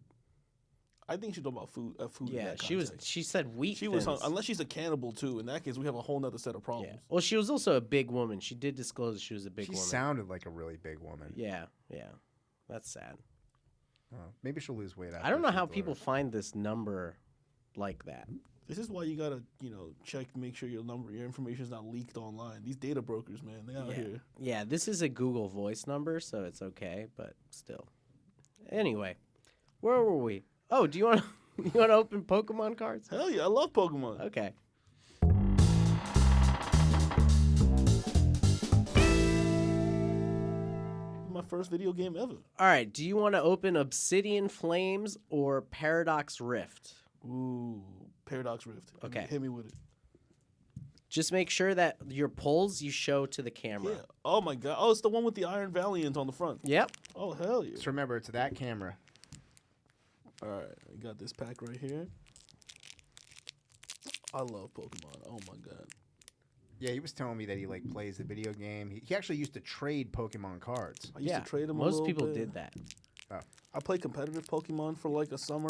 I think she's talking about food. Food. Yeah, in that she was. context. She said wheat. She was thins. unless she's a cannibal too. In that case, we have a whole nother set of problems. Yeah. Well, she was also a big woman. She did disclose she was a big She woman. sounded like a really big woman. Yeah, yeah. That's sad. Maybe she'll lose weight. I don't know how people find this number like that. This is why you gotta, check, make sure your information is not leaked online. These data brokers, man, they out here. Yeah, this is a Google Voice number, so it's okay, but still. Anyway, where were we? Oh, do you want to open Pokemon cards? Hell yeah, I love Pokemon. Okay. My first video game ever. All right. Do you want to open Obsidian Flames or Paradox Rift? Ooh, Paradox Rift. Okay. Hit me with it. Just make sure that your pulls you show to the camera. Yeah. Oh my god. Oh, it's the one with the Iron Valiant on the front. Yep. Oh hell yeah. Just remember, it's that camera. All right, I got this pack right here. I love Pokemon. Oh my god. Yeah, he was telling me that he plays the video game. He actually used to trade Pokemon cards. I used to trade them a Most little people bit. did that. I played competitive Pokemon for like a summer.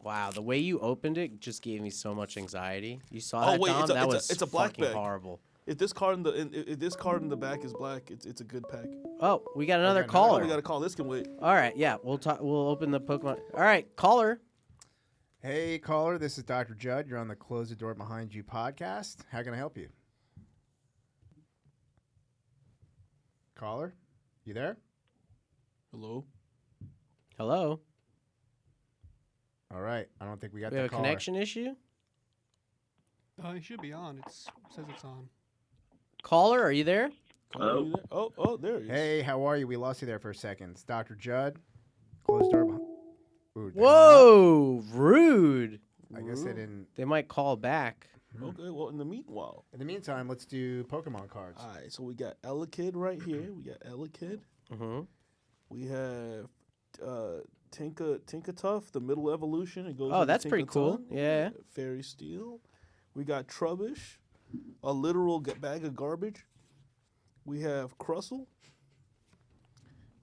Wow, the way you opened it just gave me so much anxiety. You saw Oh, that, wait, Dom? That was it's a black fucking bag. horrible. If this card in the back is black, it's a good pack. Oh, we got another got another caller. Oh, we got a call. This can wait. All right, yeah, we'll open the Pokemon. All right, caller. Hey, caller, this is Dr. Jud. You're on the Close the Door Behind You podcast. How can I help you? Caller, you there? Hello. Hello. All right. I don't think we got We the have a caller. connection issue. It should be on. It says it's on. Caller, are you there? Hello. Oh, there he is. Hey, how are you? We lost you there for a second. It's Dr. Judd. Close the door behind. Ooh, did I hang Whoa, rude. up? I guess they didn't. They might call back. Okay. Well, in the meanwhile. In the meantime, let's do Pokemon cards. All right. So we got Elekid right here. We got Elekid. Mm-hmm. We have Tinkatuff, the middle evolution. It goes. Oh, into that's pretty cool. Tinkaton. Yeah. Fairy Steel. We got Trubbish, a literal bag of garbage. We have Crustle.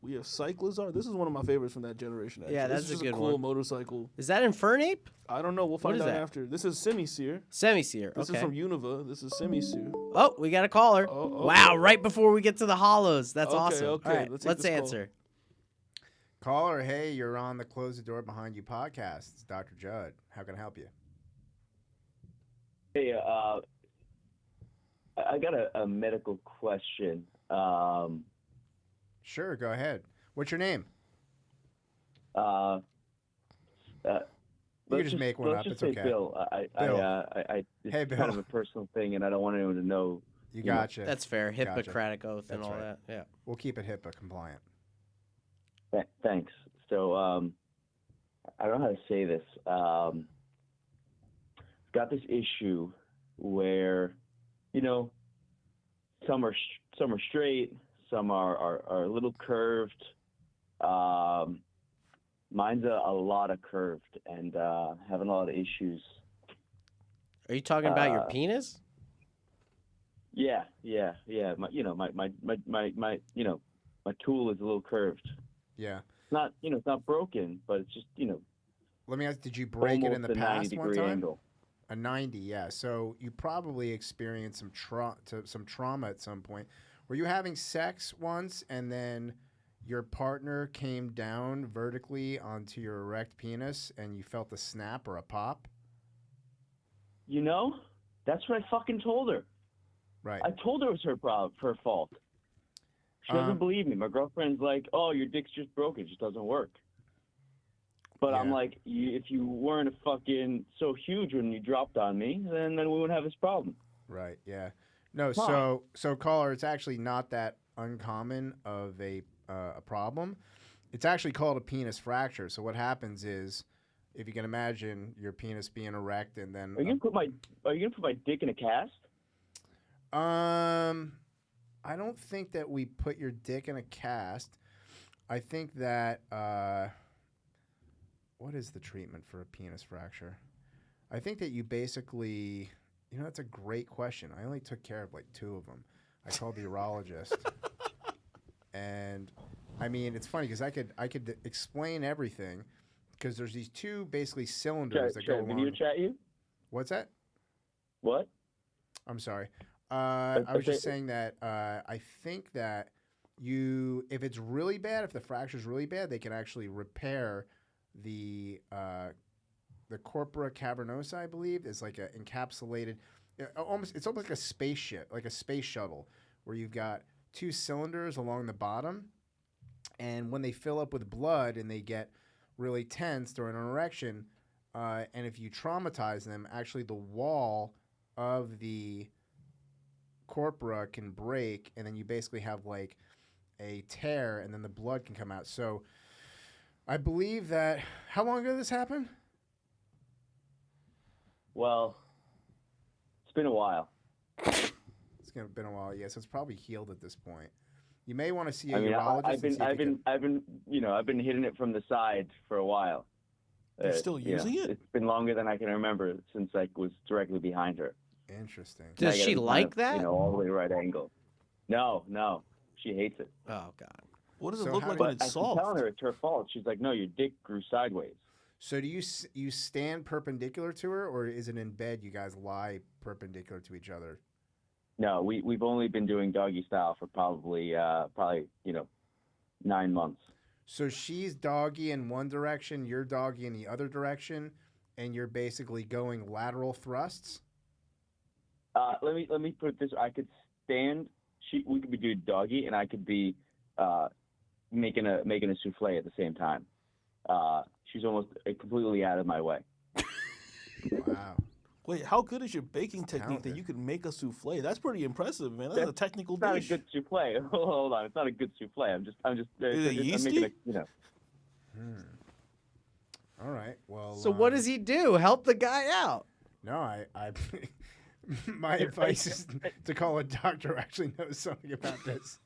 We have Cyclizar. This is one of my favorites from that generation. Actually. Yeah, This that's is a just good cool one. motorcycle. Is that Infernape? I don't know. We'll find is out that? after. This is Semi-Seer. Semi-Seer. This Okay. is from Unova. This is Semi-Seer. Oh, we got a caller. Oh, wow, okay. right before we get to the hollows. That's Okay, awesome. okay, All right, let's take let's this call. answer. Caller, hey, you're on the Close the Door Behind You podcast. It's Dr. Judd. How can I help you? Hey, I got a medical question. Sure, go ahead. What's your name? You can just make one up. Just It's say okay. Bill. Bill. It's Hey, Bill. kind of a personal thing, and I don't want anyone to know. You know, gotcha. That's fair. Gotcha. Hippocratic oath and That's all right. that. Yeah. We'll keep it HIPAA compliant. Thanks. So, I don't know how to say this. Got this issue where, some are straight, Some are a little curved. Mine's a lot of curved and having a lot of issues. Are you talking about your penis? Yeah. My tool is a little curved. Yeah. It's not, it's not broken, but it's just, Let me ask, did you break it in the almost a past one 90-degree time? angle. A 90, yeah. So you probably experienced some trauma at some point. Were you having sex once and then your partner came down vertically onto your erect penis and you felt a snap or a pop? That's what I fucking told her. Right. I told her it was her fault. She doesn't believe me. My girlfriend's like, "Oh, your dick's just broken. It just doesn't work." But I'm like, if you weren't fucking so huge when you dropped on me, then we wouldn't have this problem. Right. Yeah. No. So caller, it's actually not that uncommon of a problem. It's actually called a penis fracture. So what happens is, if you can imagine your penis being erect and then Are you gonna put my dick in a cast? I don't think that we put your dick in a cast. I think that what is the treatment for a penis fracture? I think that you basically, that's a great question. I only took care of like 2 of them. I called the urologist, and I mean it's funny because I could explain everything because there's these 2 basically cylinders that go along. Video chat you? What's that? What? I'm sorry. I was just saying that I think that if it's really bad, if the fracture's really bad, they can actually repair the corpora cavernosa, I believe, is like a encapsulated. It's almost like a spaceship, like a space shuttle, where you've got 2 cylinders along the bottom, and when they fill up with blood and they get really tense during an erection, and if you traumatize them, actually the wall of the corpora can break, and then you basically have like a tear, and then the blood can come out. So I believe that. How long ago did this happen? Well, it's been a while. It's been a while, yeah. So it's probably healed at this point. You may want to see a I mean, urologist. I've been hitting it from the side for a while. You're still using it? It's been longer than I can remember since I was directly behind her. Interesting. Does she like that? All the way right angle. No, she hates it. Oh God. What does it So look how like do- when it's I'm soft? telling her it's her fault. She's like, no, your dick grew sideways. So do you stand perpendicular to her, or is it in bed you guys lie perpendicular to each other? No, we've only been doing doggy style for probably 9 months. So she's doggy in one direction, you're doggy in the other direction, and you're basically going lateral thrusts? Let me put it this way. I could stand. We could be doing doggy, and I could be making a souffle at the same time. She's almost completely out of my way. Wow. Wait, how good is your baking That's technique that talented. you can make a souffle? That's pretty impressive, man. That's a technical It's not a dish. good souffle. Hold on, it's not a good souffle. I'm just. Is it I'm yeasty? making a. All right. Well. So what does he do? Help the guy out. No, I my advice is to call a doctor who actually knows something about this.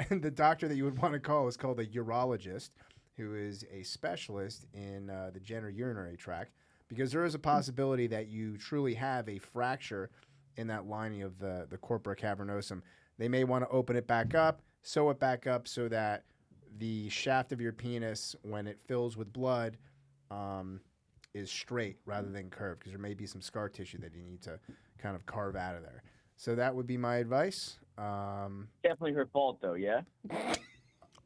And the doctor that you would want to call is called a urologist, who is a specialist in the genitourinary tract, because there is a possibility that you truly have a fracture in that lining of the corpora cavernosum. They may want to open it back up, sew it back up so that the shaft of your penis, when it fills with blood, is straight rather than curved, because there may be some scar tissue that you need to kind of carve out of there. So that would be my advice. Definitely her fault, though. Yeah.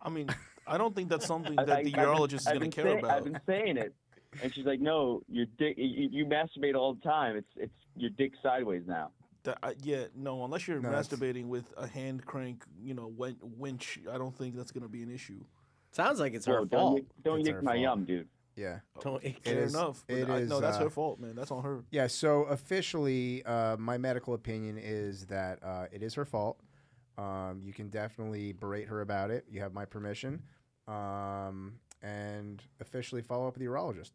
I mean, I don't think that's something that the urologist is going to care about. I've been saying it, and she's like, "No, your dick. You masturbate all the time. It's your dick sideways now." No, unless you're No, that's- masturbating with a hand crank, winch, I don't think that's going to be an issue. Sounds like it's Bro, her fault. don't It's yick her my fault. yum, dude. Yeah. Don't- Fair is- enough. it But is, no, that's her fault, man. That's on her. Yeah, so officially, my medical opinion is that it is her fault. You can definitely berate her about it. You have my permission. And officially follow up with the urologist.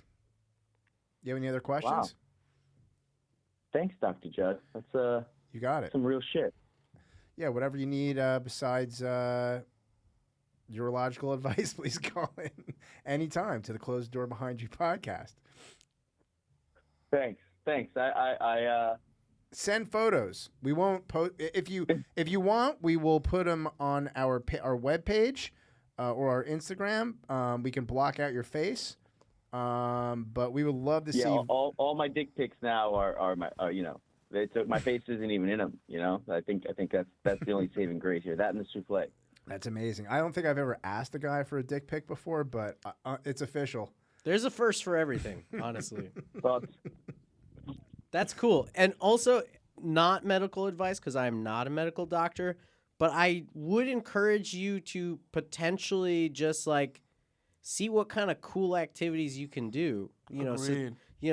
You have any other questions? Wow. Thanks, Dr. Jud. That's You got it. some real shit. yeah, whatever you need besides urological advice, please call in anytime to the Close the Door Behind You podcast. Thanks. I Send photos. We won't post if you want. We will put them on our webpage or our Instagram. We can block out your face, but we would love to see. All my dick pics now are my my face isn't even in them. You know, I think that's the only saving grace here. That and the souffle. That's amazing. I don't think I've ever asked a guy for a dick pic before, but it's official. There's a first for everything, honestly. Thoughts? That's cool. And also, not medical advice, because I'm not a medical doctor, but I would encourage you to potentially just, like, see what kind of cool activities you can do.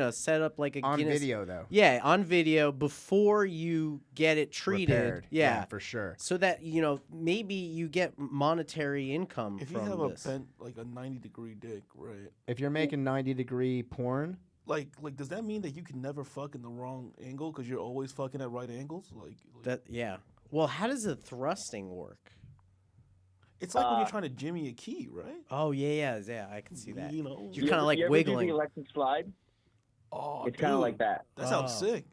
Set up, like, a on Guinness... video, though. Yeah, on video before you get it treated. Repaired. Yeah, for sure. So that, maybe you get monetary income If from you have this. a bent, like a 90-degree dick, right? If you're making 90-degree porn... Like, does that mean that you can never fuck in the wrong angle because you're always fucking at right angles? Yeah. Well, how does the thrusting work? It's like when you're trying to jimmy a key, right? Oh, yeah, I can see that. You know, You're kind of like you ever wiggling. do the electric slide? Oh, It's kind of like that. That sounds sick.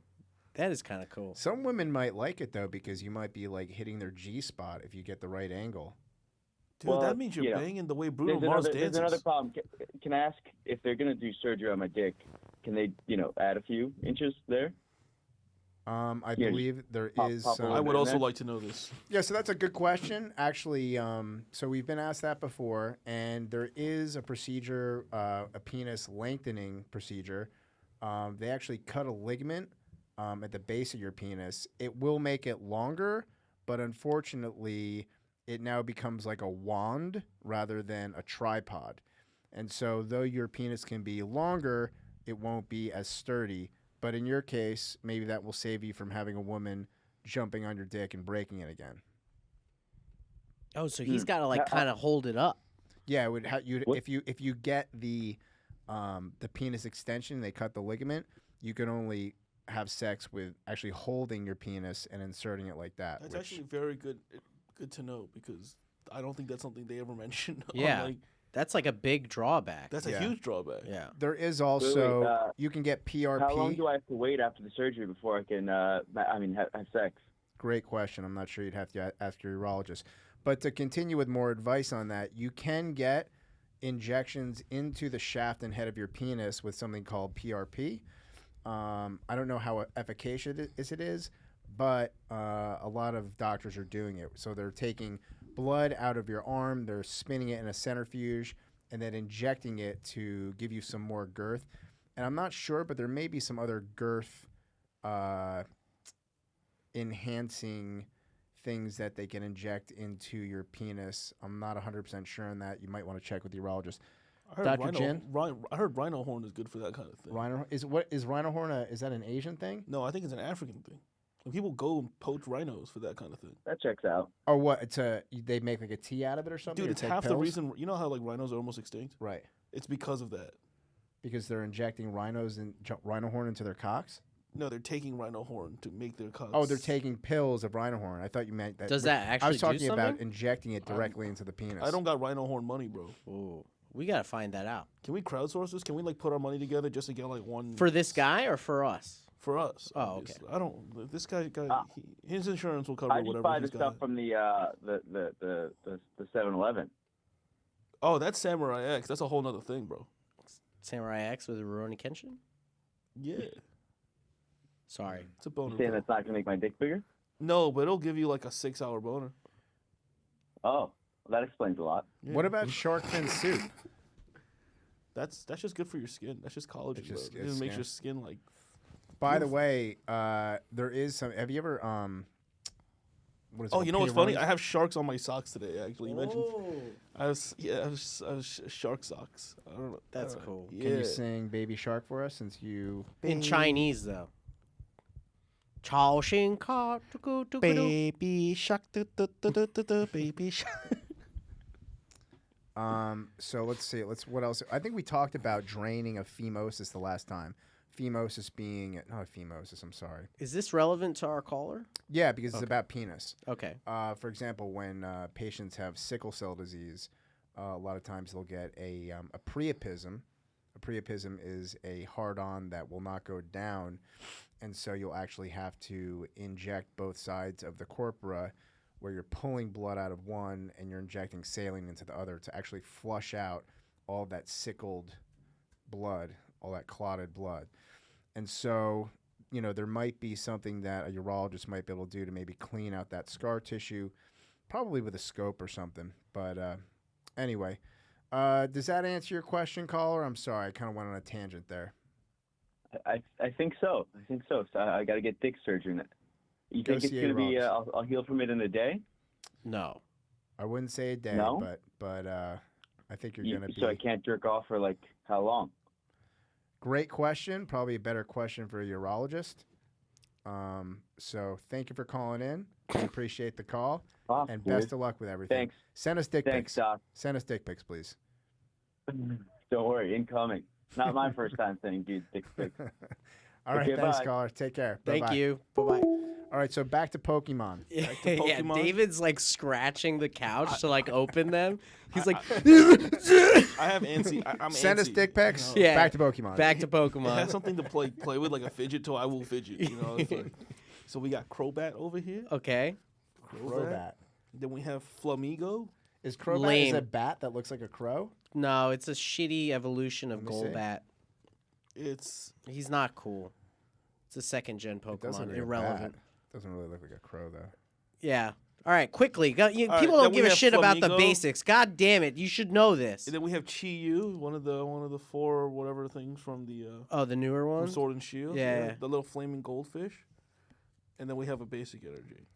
That is kind of cool. Some women might like it, though, because you might be, like, hitting their G-spot if you get the right angle. Dude, Well, that means you're banging the way Bruno There's Mars dances. there's another problem. Can I ask if they're gonna do surgery on my dick? Can they, add a few inches there? I believe there is. pop I would also like to know this. Yeah, so that's a good question. Actually, so we've been asked that before, and there is a procedure, a penis lengthening procedure. They actually cut a ligament at the base of your penis. It will make it longer, but unfortunately, it now becomes like a wand rather than a tripod. And so though your penis can be longer, it won't be as sturdy. But in your case, maybe that will save you from having a woman jumping on your dick and breaking it again. Oh, so he's got to like kind of hold it up. Yeah, it would if you get the penis extension, they cut the ligament, you can only have sex with actually holding your penis and inserting it like that. That's actually very good to know because I don't think that's something they ever mentioned. Yeah. That's like a big drawback. That's a huge drawback. Yeah. There is also Wait, you can get PRP. How long do I have to wait after the surgery before I can have sex? Great question. I'm not sure you'd have to ask your urologist. But to continue with more advice on that, you can get injections into the shaft and head of your penis with something called PRP. I don't know how efficacious it is, but a lot of doctors are doing it. So they're taking blood out of your arm, they're spinning it in a centrifuge, and then injecting it to give you some more girth. And I'm not sure, but there may be some other girth enhancing things that they can inject into your penis. I'm not 100% sure on that. You might want to check with the urologist. Dr. Jin? I heard rhino horn is good for that kind of thing. Is rhino horn is that an Asian thing? No, I think it's an African thing. When people go and poach rhinos for that kind of thing. That checks out. Or what? They make like a tea out of it or something? Dude, or it's take half the pills? reason. You know how like rhinos are almost extinct? Right. It's because of that. Because they're injecting rhino horn into their cocks? No, they're taking rhino horn to make their cocks. Oh, they're taking pills of rhino horn. I thought you meant that. Does that actually I was talking do about something? injecting it directly into the penis. I don't got rhino horn money, bro. Ooh, we got to find that out. Can we crowdsource this? Can we like put our money together just to get like one For this guy or for us? for us? Oh, obviously. I don't. This guy his insurance will cover I just whatever buy the he's stuff got. from the 7-Eleven. Oh, that's Samurai X. That's a whole nother thing, bro. Samurai X with Rurouni Kenshin? Yeah, Sorry. it's a boner. You saying bro. that's not gonna make my dick bigger? No, but it'll give you like a 6-hour boner. Oh, well, that explains a lot. Yeah. What about shark fin soup? That's just good for your skin. That's just collagen. It's just- Bro. it's It makes skin. your skin like. By the way, there is some. Have you ever what is it Oh, called? you know what's Peter funny? Rose? I have sharks on my socks today. Actually, you mentioned. Oh, I was shark socks. I don't know. that's cool. Yeah. Can you sing Baby Shark for us since you In Chinese, though. Chao Xin Ka Tuku Tuku Baby shark, baby shark. So let's see. What else? I think we talked about draining of phimosis the last time. Phimosis being not phimosis. I'm sorry. Is this relevant to our caller? Yeah, because it's about penis. Okay. For example, when patients have sickle cell disease, a lot of times they'll get a priapism. A priapism is a hard-on that will not go down, and so you'll actually have to inject both sides of the corpora, where you're pulling blood out of one and you're injecting saline into the other to actually flush out all that sickled blood, all that clotted blood. And so, there might be something that a urologist might be able to do to maybe clean out that scar tissue, probably with a scope or something. But anyway, does that answer your question, caller? I'm sorry, I kind of went on a tangent there. I think so. So I got to get dick surgery. You Go think it's see a going to be, urologist. I'll heal from it in a day? No. I wouldn't say a day, No? but I think you're going to be... So I can't jerk off for, like, how long? Great question. Probably a better question for a urologist. So thank you for calling in. We appreciate the call. And best of luck with everything. Thanks. Send us dick Thanks, pics. Doc. Send us dick pics, please. Don't worry, incoming. Not my first time saying dude dick pics. All right, Okay, thanks, bye. caller. Take care. Thank Bye-bye. you. Bye-bye. All right, so back to Pokemon. Yeah, Pokemon? David's like scratching the couch to like open them. He's like, I have antsy. I'm Send us antsy, dick pics. Yeah. Back to Pokemon. back to It has Pokemon. something to play with, like a fidget toy. I will fidget. It's like, so we got Crobat over here. Okay. Crobat. Then we have Flamigo. Is Crobat is Lame. a bat that looks like a crow? No, it's a shitty evolution of Let me see. Golbat. It's He's not cool. It's a second gen It doesn't Pokemon. look like a Irrelevant. bat. Doesn't really look like a crow, though. Yeah. All right, quickly. right, People then don't we give a have shit about the Flamigo. basics. God damn it. You should know this. and then we have Chi-Yu, one of the four whatever things from the Oh, the newer from one? Sword and Shield. Yeah. The little flaming goldfish. And then we have a basic energy.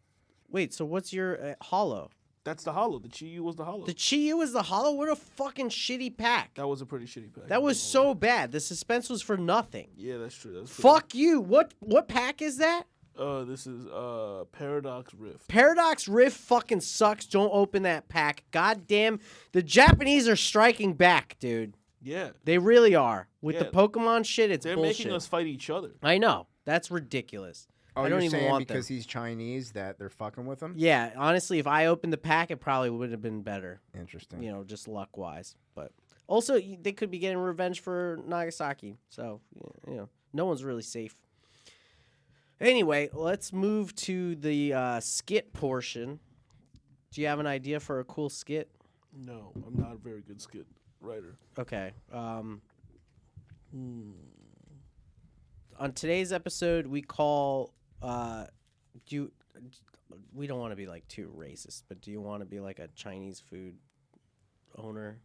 Wait, so what's your hollow? That's the hollow. The Chi-Yu was the hollow. The Chi-Yu is the hollow? What a fucking shitty pack. That was a pretty shitty pack. That was so bad. The suspense was for nothing. Yeah, that's true. That's Fuck you. What pack is that? This is Paradox Rift. Paradox Rift fucking sucks. Don't open that pack. God damn. The Japanese are striking back, dude. Yeah. They really are. With the Yeah. Pokemon shit, it's They're bullshit. making us fight each other. I know. That's ridiculous. Oh, I don't you're even saying want because them. he's Chinese that they're fucking with him? Yeah, honestly, if I opened the pack, it probably would have been better. Interesting. Just luck-wise. But also, they could be getting revenge for Nagasaki. So, no one's really safe. Anyway, let's move to the skit portion. Do you have an idea for a cool skit? No, I'm not a very good skit writer. Okay. On today's episode, we call we don't want to be like too racist, but do you want to be like a Chinese food owner?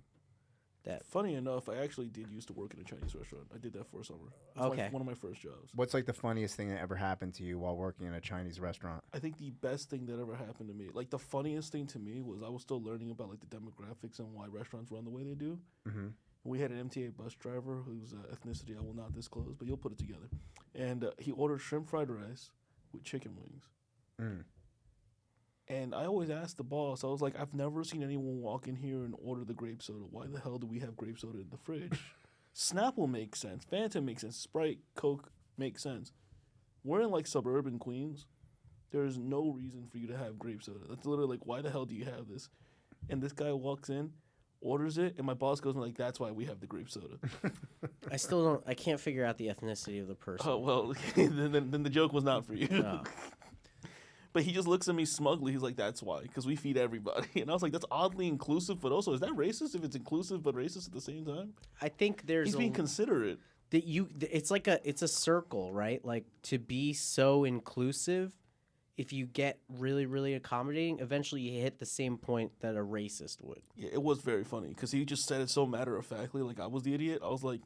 Funny enough, I actually did used to work in a Chinese restaurant. I did that for a summer. It's Okay. one of my first jobs. What's like the funniest thing that ever happened to you while working in a Chinese restaurant? I think the best thing that ever happened to me, like the funniest thing to me, was I was still learning about like the demographics and why restaurants run the way they do. Mm-hmm. We had an MTA bus driver whose ethnicity I will not disclose, but you'll put it together. And he ordered shrimp fried rice with chicken wings. Mm. And I always asked the boss, I was like, I've never seen anyone walk in here and order the grape soda. Why the hell do we have grape soda in the fridge? Snapple makes sense. Fanta makes sense. Sprite, Coke makes sense. We're in like suburban Queens. There is no reason for you to have grape soda. That's literally like, why the hell do you have this? And this guy walks in, orders it, and my boss goes like, that's why we have the grape soda. I can't figure out the ethnicity of the person. Oh, well, then the joke was not for you. Oh. But he just looks at me smugly. He's like, that's why, because we feed everybody. And I was like, that's oddly inclusive, but also, is that racist if it's inclusive but racist at the same time? I think there's He's being considerate. it's a circle, right? Like to be so inclusive, if you get really, really accommodating, eventually you hit the same point that a racist would. Yeah, it was very funny because he just said it so matter-of-factly, like I was the idiot. I was like...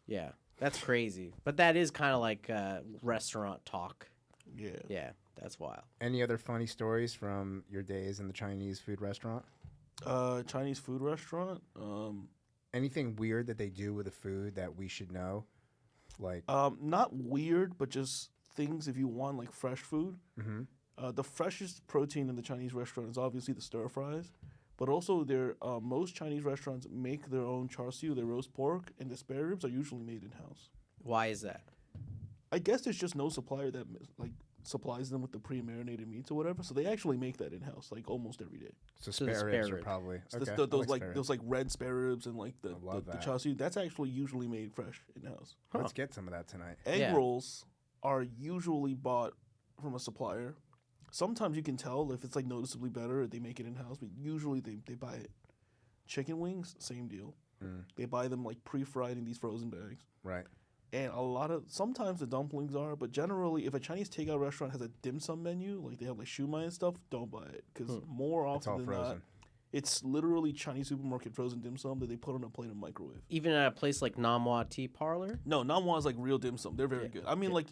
Yeah, that's crazy. But that is kind of like restaurant talk. Yeah. Yeah, that's wild. Any other funny stories from your days in the Chinese food restaurant? Chinese food restaurant? Anything weird that they do with the food that we should know? Like, Not weird, but just things if you want, like fresh food. mm-hmm. The freshest protein in the Chinese restaurant is obviously the stir fries, but also most Chinese restaurants make their own char siu, their roast pork, and the spare ribs are usually made in-house. Why is that? I guess there's just no supplier that like supplies them with the pre-marinated meats or whatever, so they actually make that in house like almost every day. So So the spare spare ribs are rib. probably So okay. those like red spare ribs and like the love that. char siu, that's actually usually made fresh in house. Let's get some of that tonight. Egg Yeah. rolls are usually bought from a supplier. Sometimes you can tell if it's like noticeably better, they make it in house, but usually they buy it. Chicken wings, same deal. They buy them like pre-fried in these frozen bags. Right. And sometimes the dumplings are, but generally, if a Chinese takeout restaurant has a dim sum menu, like they have like shumai and stuff, don't buy it because more It's all often than frozen. not, it's literally Chinese supermarket frozen dim sum that they put on a plate and microwave. Even at a place like Namwa Tea Parlor? No, Namwa is like real dim sum. They're very good. I mean, like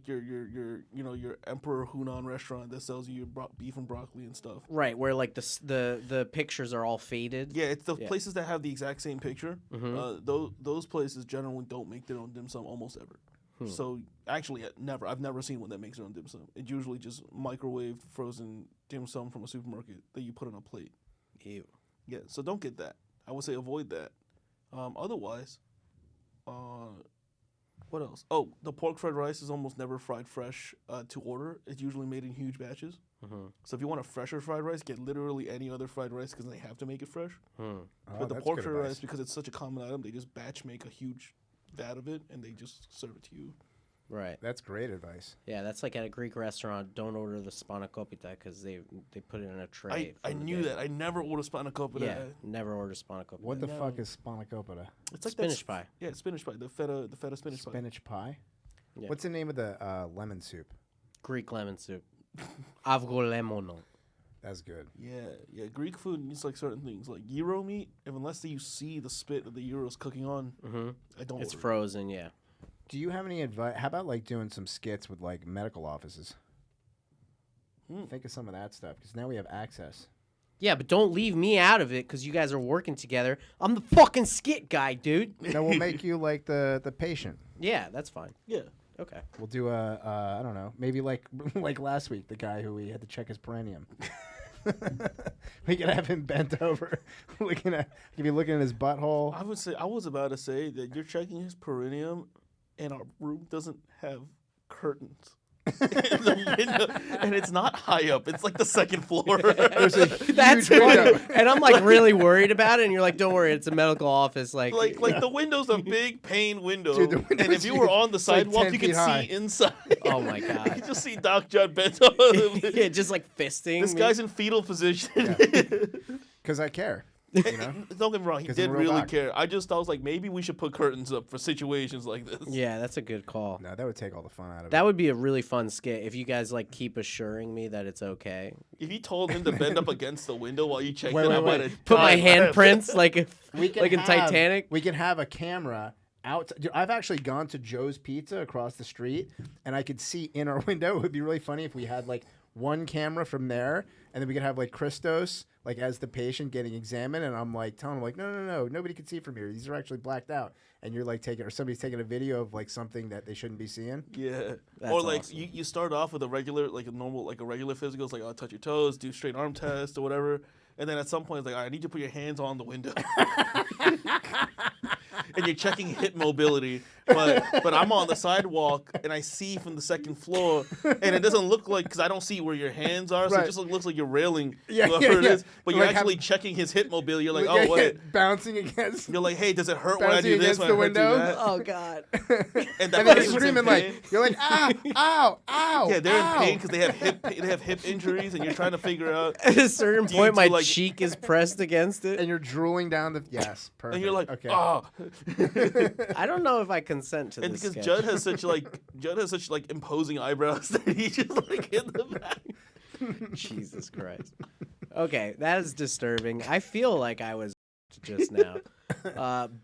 your Emperor Hunan restaurant that sells you your beef and broccoli and stuff. Right, where like the pictures are all faded. Yeah, it's the places that have the exact same picture. Mm-hmm. Those places generally don't make their own dim sum almost ever. So actually, never. I've never seen one that makes their own dim sum. It's usually just microwaved frozen dim sum from a supermarket that you put on a plate. Ew. Yeah, so don't get that. I would say avoid that. Otherwise, what else? Oh, the pork fried rice is almost never fried fresh to order. It's usually made in huge batches. So if you want a fresher fried rice, get literally any other fried rice because they have to make it fresh. Oh, But the that's pork good fried advice. rice, because it's such a common item, they just batch make a huge vat of it and they just serve it to you. Right. That's great advice. Yeah, that's like at a Greek restaurant. Don't order the spanakopita because they put it in a tray. I from the knew day. that. I never order spanakopita. Yeah, never order spanakopita. What the No. fuck is spanakopita? It's like Spinach pie. Yeah, spinach pie. The feta spinach pie. Spinach pie? Yeah. What's the name of the lemon soup? Greek lemon soup. Avgolemono. That's good. Yeah. Greek food needs like certain things, like gyro meat. If unless you see the spit that the gyro's cooking on, I don't. It's order it. frozen, yeah. Do you have any advice? How about like doing some skits with like medical offices? Think of some of that stuff because now we have access. Yeah, but don't leave me out of it because you guys are working together. I'm the fucking skit guy, dude. No, we'll make you like the patient. Yeah, that's fine. Yeah. Okay. We'll do I don't know, maybe like like last week, the guy who we had to check his perineum. We could have him bent over, looking at, he'd be looking at his butthole. I was about to say that you're checking his perineum, and our room doesn't have curtains. In the window, and it's not high up. It's like the second floor. There's a huge That's window. funny. And I'm like really worried about it, and you're like, don't worry, it's a medical office. Like the window's a big pane window, Dude, the and window's if you were on the it's like sidewalk, 10 you could feet high. see inside. Oh my God. You just see Doc Jud bent over. yeah, just like fisting. This me. guy's in fetal position. Because I care, you know. Don't get me wrong, he 'Cause did I'm a real really doc. care. I was like, maybe we should put curtains up for situations like this. Yeah, that's a good call. No, that would take all the fun out of That it. would be a really fun skit if you guys like keep assuring me that it's okay. If you told him to bend up against the window while you checked Wait, it, wait, I wait. might have Put my died. handprints like We can like in have- Titanic. We can have a camera out. Dude, I've actually gone to Joe's Pizza across the street, and I could see in our window. It would be really funny if we had like one camera from there, and then we could have like Christos like as the patient getting examined, and I'm like telling him like, no, nobody can see from here. These are actually blacked out, and you're like taking, or somebody's taking a video of like something that they shouldn't be seeing. Yeah. That's Or like awesome. you start off with a regular, like a regular physical. It's like, oh, touch your toes, do straight arm test or whatever. And then at some point, it's like, all right, I need you to put your hands on the window. And you're checking hip mobility. But I'm on the sidewalk and I see from the second floor, and it doesn't look like, because I don't see where your hands are, so Right. it just looks like you're railing Yeah, whoever it yeah. is. But you're Like actually checking his hip mobility. You're like, Yeah, oh, yeah, wait. bouncing against. You're like, hey, does it hurt when I Bouncing do this? against When the I do window? that? Oh God. And that And they're person's in screaming pain. like, you're like, ah, ow, ow. Yeah, they're ow. in pain because they have hip injuries, and you're trying to figure out. At a certain Do you point, do, my like- cheek is pressed against it. And you're drooling down the. Yes, perfect. And you're like, okay. oh, I don't know if I consent to and this. because sketch. Judd has such imposing eyebrows that he just like in the back. Jesus Christ. Okay, that is disturbing. I feel like I was just now.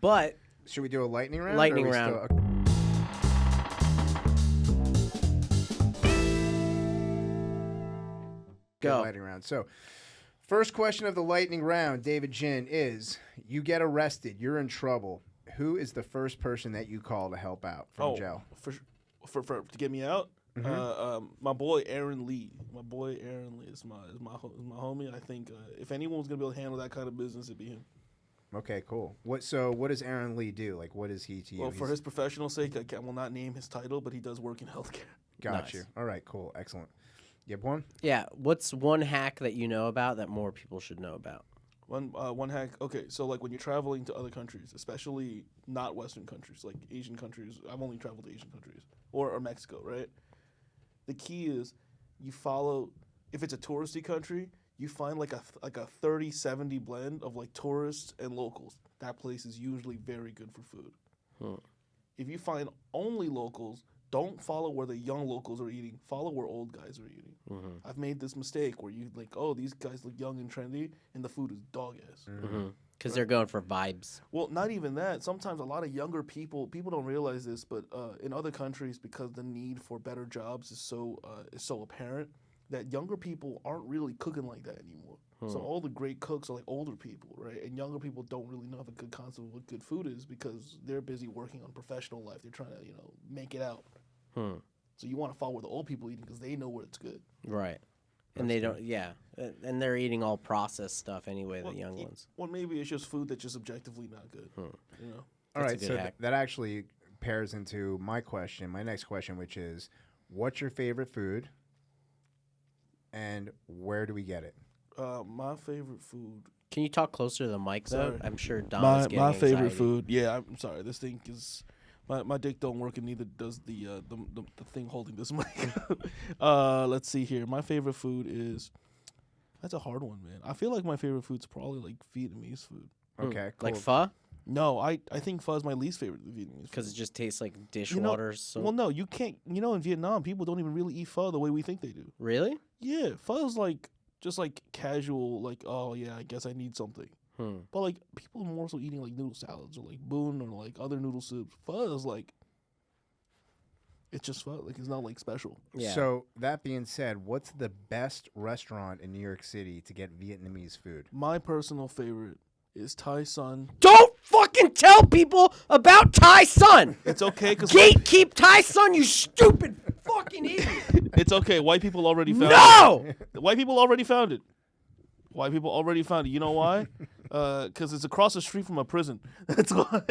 But Should we do a lightning round? Lightning or are we round. still- go. Lightning round. So, first question of the lightning round, David Jin, is: you get arrested, you're in trouble. Who is the first person that you call to help out from jail? for to get me out. My boy Aaron Lee. My boy Aaron Lee is my homie. I think if anyone was gonna be able to handle that kind of business, it'd be him. Okay, cool. What does Aaron Lee do? Like, what is he to you? Well, for his professional sake, I will not name his title, but he does work in healthcare. Got Nice. you. All right, cool. Excellent. You have one? Yeah. What's one hack that you know about that more people should know about? One hack. Okay, so like when you're traveling to other countries, especially not Western countries, like Asian countries. I've only traveled to Asian countries or Mexico, right? The key is you follow. If it's a touristy country, you find like a 30-70 blend of like tourists and locals. That place is usually very good for food. If you find only locals, don't follow where the young locals are eating. Follow where old guys are eating. I've made this mistake where you like, oh, these guys look young and trendy, and the food is dog ass. Because they're going for vibes. Well, not even that. Sometimes a lot of younger people don't realize this, but in other countries, because the need for better jobs is so apparent, that younger people aren't really cooking like that anymore. So all the great cooks are like older people, right? And younger people don't really know have a good concept of what good food is because they're busy working on professional life. They're trying to, make it out. So you want to follow where the old people eating because they know where it's good. Right. And they don't, and they're eating all processed stuff anyway, the young ones. Well, maybe it's just food that's just objectively not good. All right, a good so hack. that actually pairs into my next question, which is, what's your favorite food, and where do we get it? My favorite food. Can you talk closer to the mic, though? Sorry. I'm sure Don is getting my favorite anxiety. food. Yeah, I'm sorry. This thing is. My dick don't work, and neither does the thing holding this mic. Let's see here. My favorite food is. That's a hard one, man. I feel like my favorite food's probably like Vietnamese food. Okay, cool. Like pho? No, I think pho is my least favorite Vietnamese food. Because it just tastes like dishwater. So Well, no, you can't. In Vietnam, people don't even really eat pho the way we think they do. Really? Yeah, pho is like just like casual, like, oh yeah, I guess I need something. But like people are more so eating like noodle salads or like bun or like other noodle soups. Pho is like it's just pho. Like it's not like special. Yeah. So that being said, what's the best restaurant in New York City to get Vietnamese food? My personal favorite is Thai Sun. Don't fucking tell people about Thai Sun. It's okay because Gatekeep Thai Sun, you stupid fucking idiot. it's okay. White people already found No! it. White people already found it. White people already found it. You know why? Because it's across the street from a prison. That's why.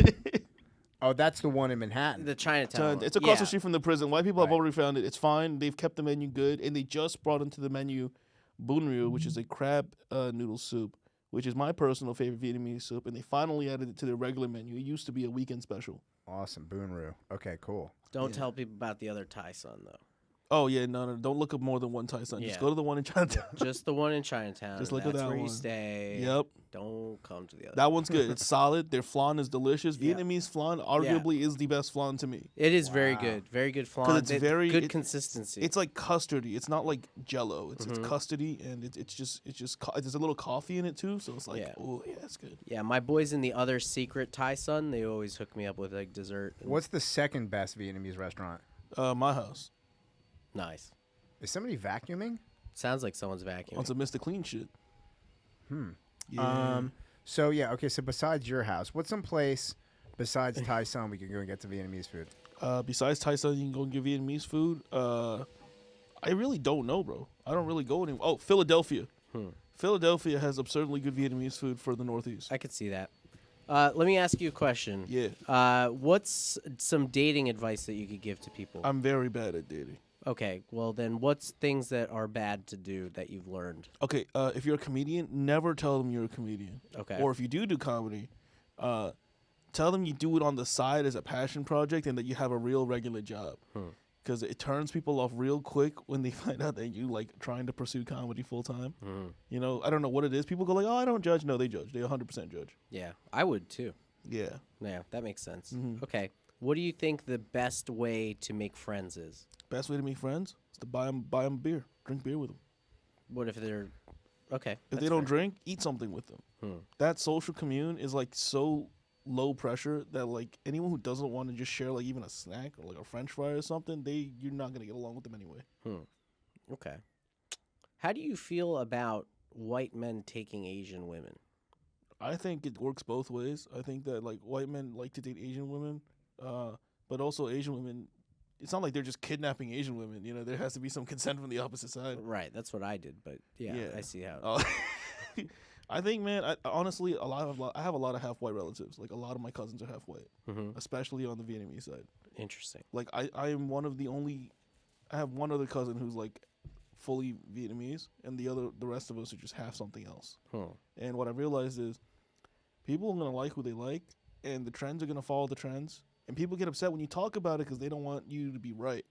Oh, that's the one in Manhattan. The Chinatown. It's across the Yeah. street from the prison. White people have Right. already found it. It's fine. They've kept the menu good, and they just brought into the menu bun ryu, which is a crab noodle soup, which is my personal favorite Vietnamese soup, and they finally added it to their regular menu. It used to be a weekend special. Awesome, Boon Roo. Okay, cool. Don't tell people about the other Thai Sun, though. Oh yeah, no, don't look up more than one Thai Sun. Yeah. Just go to the one in Chinatown. Just the one in Chinatown. Just and look at that's that where you one. stay. Yep. Don't come to the other. That one's good. It's solid. Their flan is delicious. Yeah. Vietnamese flan arguably is the best flan to me. It is very good. Very good flan. it's very- good it- consistency. It's like custardy. It's not like Jello. It's custardy, and there's a little coffee in it too. So it's like, Yeah. oh yeah, it's good. Yeah, my boys in the other secret Thai Sun, they always hook me up with like dessert. and- What's the second best Vietnamese restaurant? My house. Nice? Is somebody vacuuming? Sounds like someone's vacuuming. On some Mr. Clean shit. Yeah. So yeah, okay. So besides your house, what's some place besides Thai Sun we can go and get some Vietnamese food? Besides Thai Sun, you can go and get Vietnamese food. I really don't know, bro. I don't really go anywhere. Oh, Philadelphia. Philadelphia has absurdly good Vietnamese food for the Northeast. I could see that. Let me ask you a question. Yeah. What's some dating advice that you could give to people? I'm very bad at dating. Okay, well then, what's things that are bad to do that you've learned? Okay, if you're a comedian, never tell them you're a comedian. Okay. Or if you do comedy, tell them you do it on the side as a passion project and that you have a real regular job. Because it turns people off real quick when they find out that you like trying to pursue comedy full time. You know, I don't know what it is. People go like, "Oh, I don't judge." No, they judge. They 100% judge. Yeah, I would too. Yeah. Yeah, that makes sense. Okay, what do you think the best way to make friends is? Best way to make friends is to buy them beer, drink beer with them. What if they're okay? If that's they don't fair. drink, eat something with them. That social commune is like so low pressure that like anyone who doesn't want to just share like even a snack or like a French fry or something, you're not gonna get along with them anyway. Okay. How do you feel about white men taking Asian women? I think it works both ways. I think that like white men like to date Asian women, but also Asian women. It's not like they're just kidnapping Asian women. You know, there has to be some consent from the opposite side. Right, that's what I did, but yeah. Yeah. I see how. Oh. I think, man, honestly, I have a lot of half white relatives. Like, a lot of my cousins are half white, especially on the Vietnamese side. Interesting. Like, I am one of the only. I have one other cousin who's like fully Vietnamese, and the rest of us are just half something else. And what I realized is, people are gonna like who they like, and the trends are gonna follow the trends. And people get upset when you talk about it because they don't want you to be right.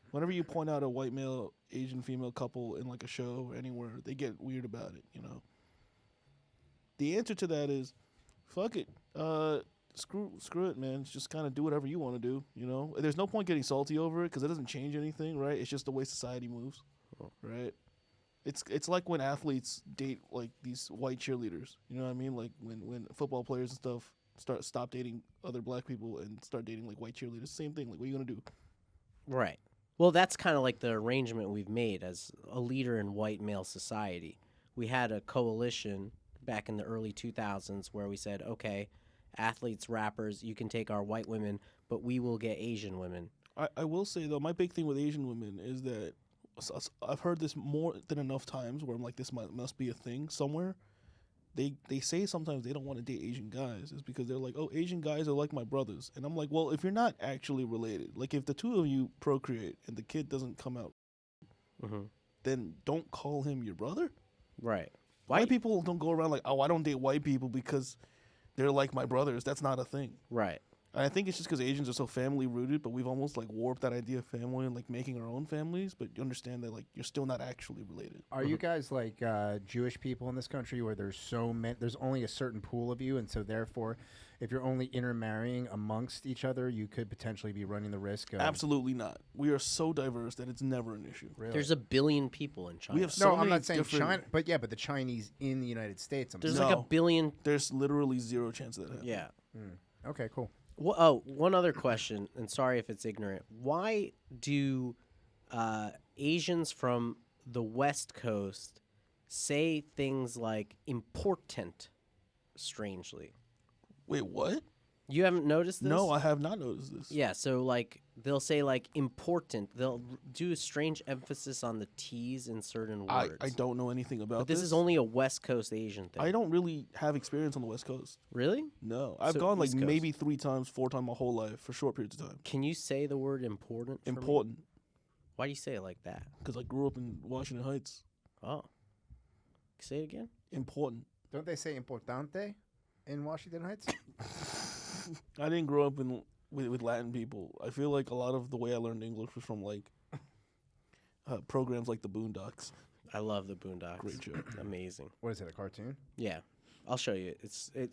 Whenever you point out a white male, Asian female couple in like a show or anywhere, they get weird about it, you know. The answer to that is, fuck it. Screw it, man. Just kind of do whatever you want to do, you know. There's no point getting salty over it because it doesn't change anything, right? It's just the way society moves, right? It's like when athletes date like these white cheerleaders, you know what I mean? Like when football players and stuff stop dating other black people and start dating like white cheerleaders. Same thing. Like, what are you gonna do? Right. Well, that's kind of like the arrangement we've made as a leader in white male society. We had a coalition back in the early 2000s where we said, okay, athletes, rappers, you can take our white women, but we will get Asian women. I will say, though, my big thing with Asian women is that I've heard this more than enough times where I'm like, this must be a thing somewhere. They say sometimes they don't want to date Asian guys. It's because they're like, oh, Asian guys are like my brothers. And I'm like, well, if you're not actually related, like if the two of you procreate and the kid doesn't come out, then don't call him your brother. Right. White people don't go around like, oh, I don't date white people because they're like my brothers. That's not a thing. Right. And I think it's just because Asians are so family rooted, but we've almost like warped that idea of family and like making our own families. But you understand that like you're still not actually related. Are you guys like Jewish people in this country where there's so many? There's only a certain pool of you, and so therefore, if you're only intermarrying amongst each other, you could potentially be running the risk of. Absolutely not. We are so diverse that it's never an issue. Really? There's 1 billion people in China. We have so many I'm not saying different- China, but the Chinese in the United States. There's No. like 1 billion. There's literally zero chance of that happening. Yeah. Okay, cool. Well, one other question, and sorry if it's ignorant. Why do Asians from the West Coast say things like important strangely? Wait, what? You haven't noticed this? No, I have not noticed this. Yeah, so like they'll say like important. They'll do a strange emphasis on the T's in certain words. I don't know anything about But this is only a West Coast Asian thing. I don't really have experience on the West Coast. Really? No. I've So gone like East Coast. maybe 3 times, 4 times my whole life for short periods of time. Can you say the word important? for me? Important. Why do you say it like that? Because I grew up in Washington Heights. Oh. Say it again? Important. Don't they say importante in Washington Heights? I didn't grow up with Latin people. I feel like a lot of the way I learned English was from like programs like the Boondocks. I love the Boondocks. Great show. Amazing. What is it? A cartoon? Yeah. I'll show you.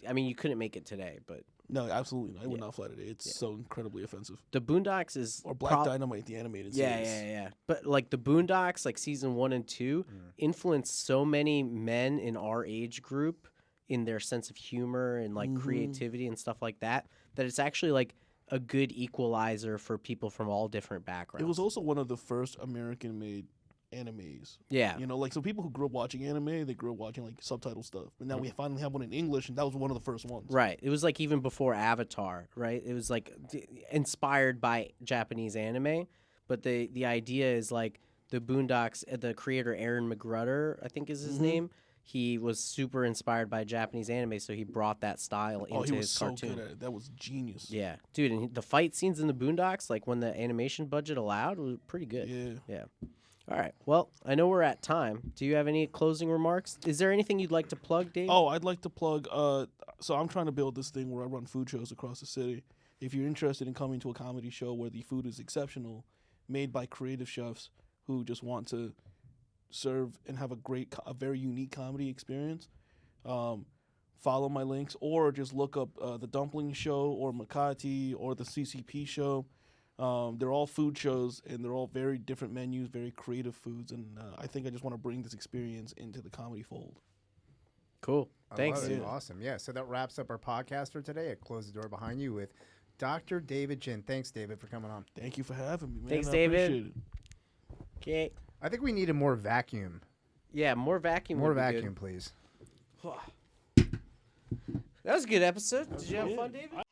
I mean, you couldn't make it today, but No, absolutely not. I would Yeah. not fly today. It's so incredibly offensive. the Boondocks is Or Black Dynamite, the animated series. Yeah. But like the Boondocks, like season 1 and 2, influenced so many men in our age group in their sense of humor and like creativity and stuff like that it's actually like a good equalizer for people from all different backgrounds. It was also one of the first American-made animes. Yeah. You know, like, so people who grew up watching anime, they grew up watching, like, subtitle stuff. But now we finally have one in English, and that was one of the first ones. Right. It was like even before Avatar, right? It was like inspired by Japanese anime, but the idea is like the Boondocks, the creator Aaron McGruder, I think is his name. He was super inspired by Japanese anime, so he brought that style into he was his so cartoon. good at it. That was genius. Yeah, dude, and the fight scenes in the Boondocks, like when the animation budget allowed, was pretty good. Yeah. All right. Well, I know we're at time. Do you have any closing remarks? Is there anything you'd like to plug, Dave? Oh, I'd like to plug. So I'm trying to build this thing where I run food shows across the city. If you're interested in coming to a comedy show where the food is exceptional, made by creative chefs who just want to serve and have a very unique comedy experience, follow my links or just look up the Dumpling Show or Makati or the CCP Show. They're all food shows, and they're all very different menus, very creative foods, and I think I just want to bring this experience into the comedy fold. Cool. I Thanks. love it. Awesome. Yeah. So that wraps up our podcast for today at Close the Door Behind You with Dr. David Jin. Thanks, David, for coming on. Thank you for having me, man. Thanks, I David. appreciate it. Okay. I think we need a more vacuum. Yeah, more vacuum. More would be good. vacuum, please. That was a good episode. Did you have fun, David?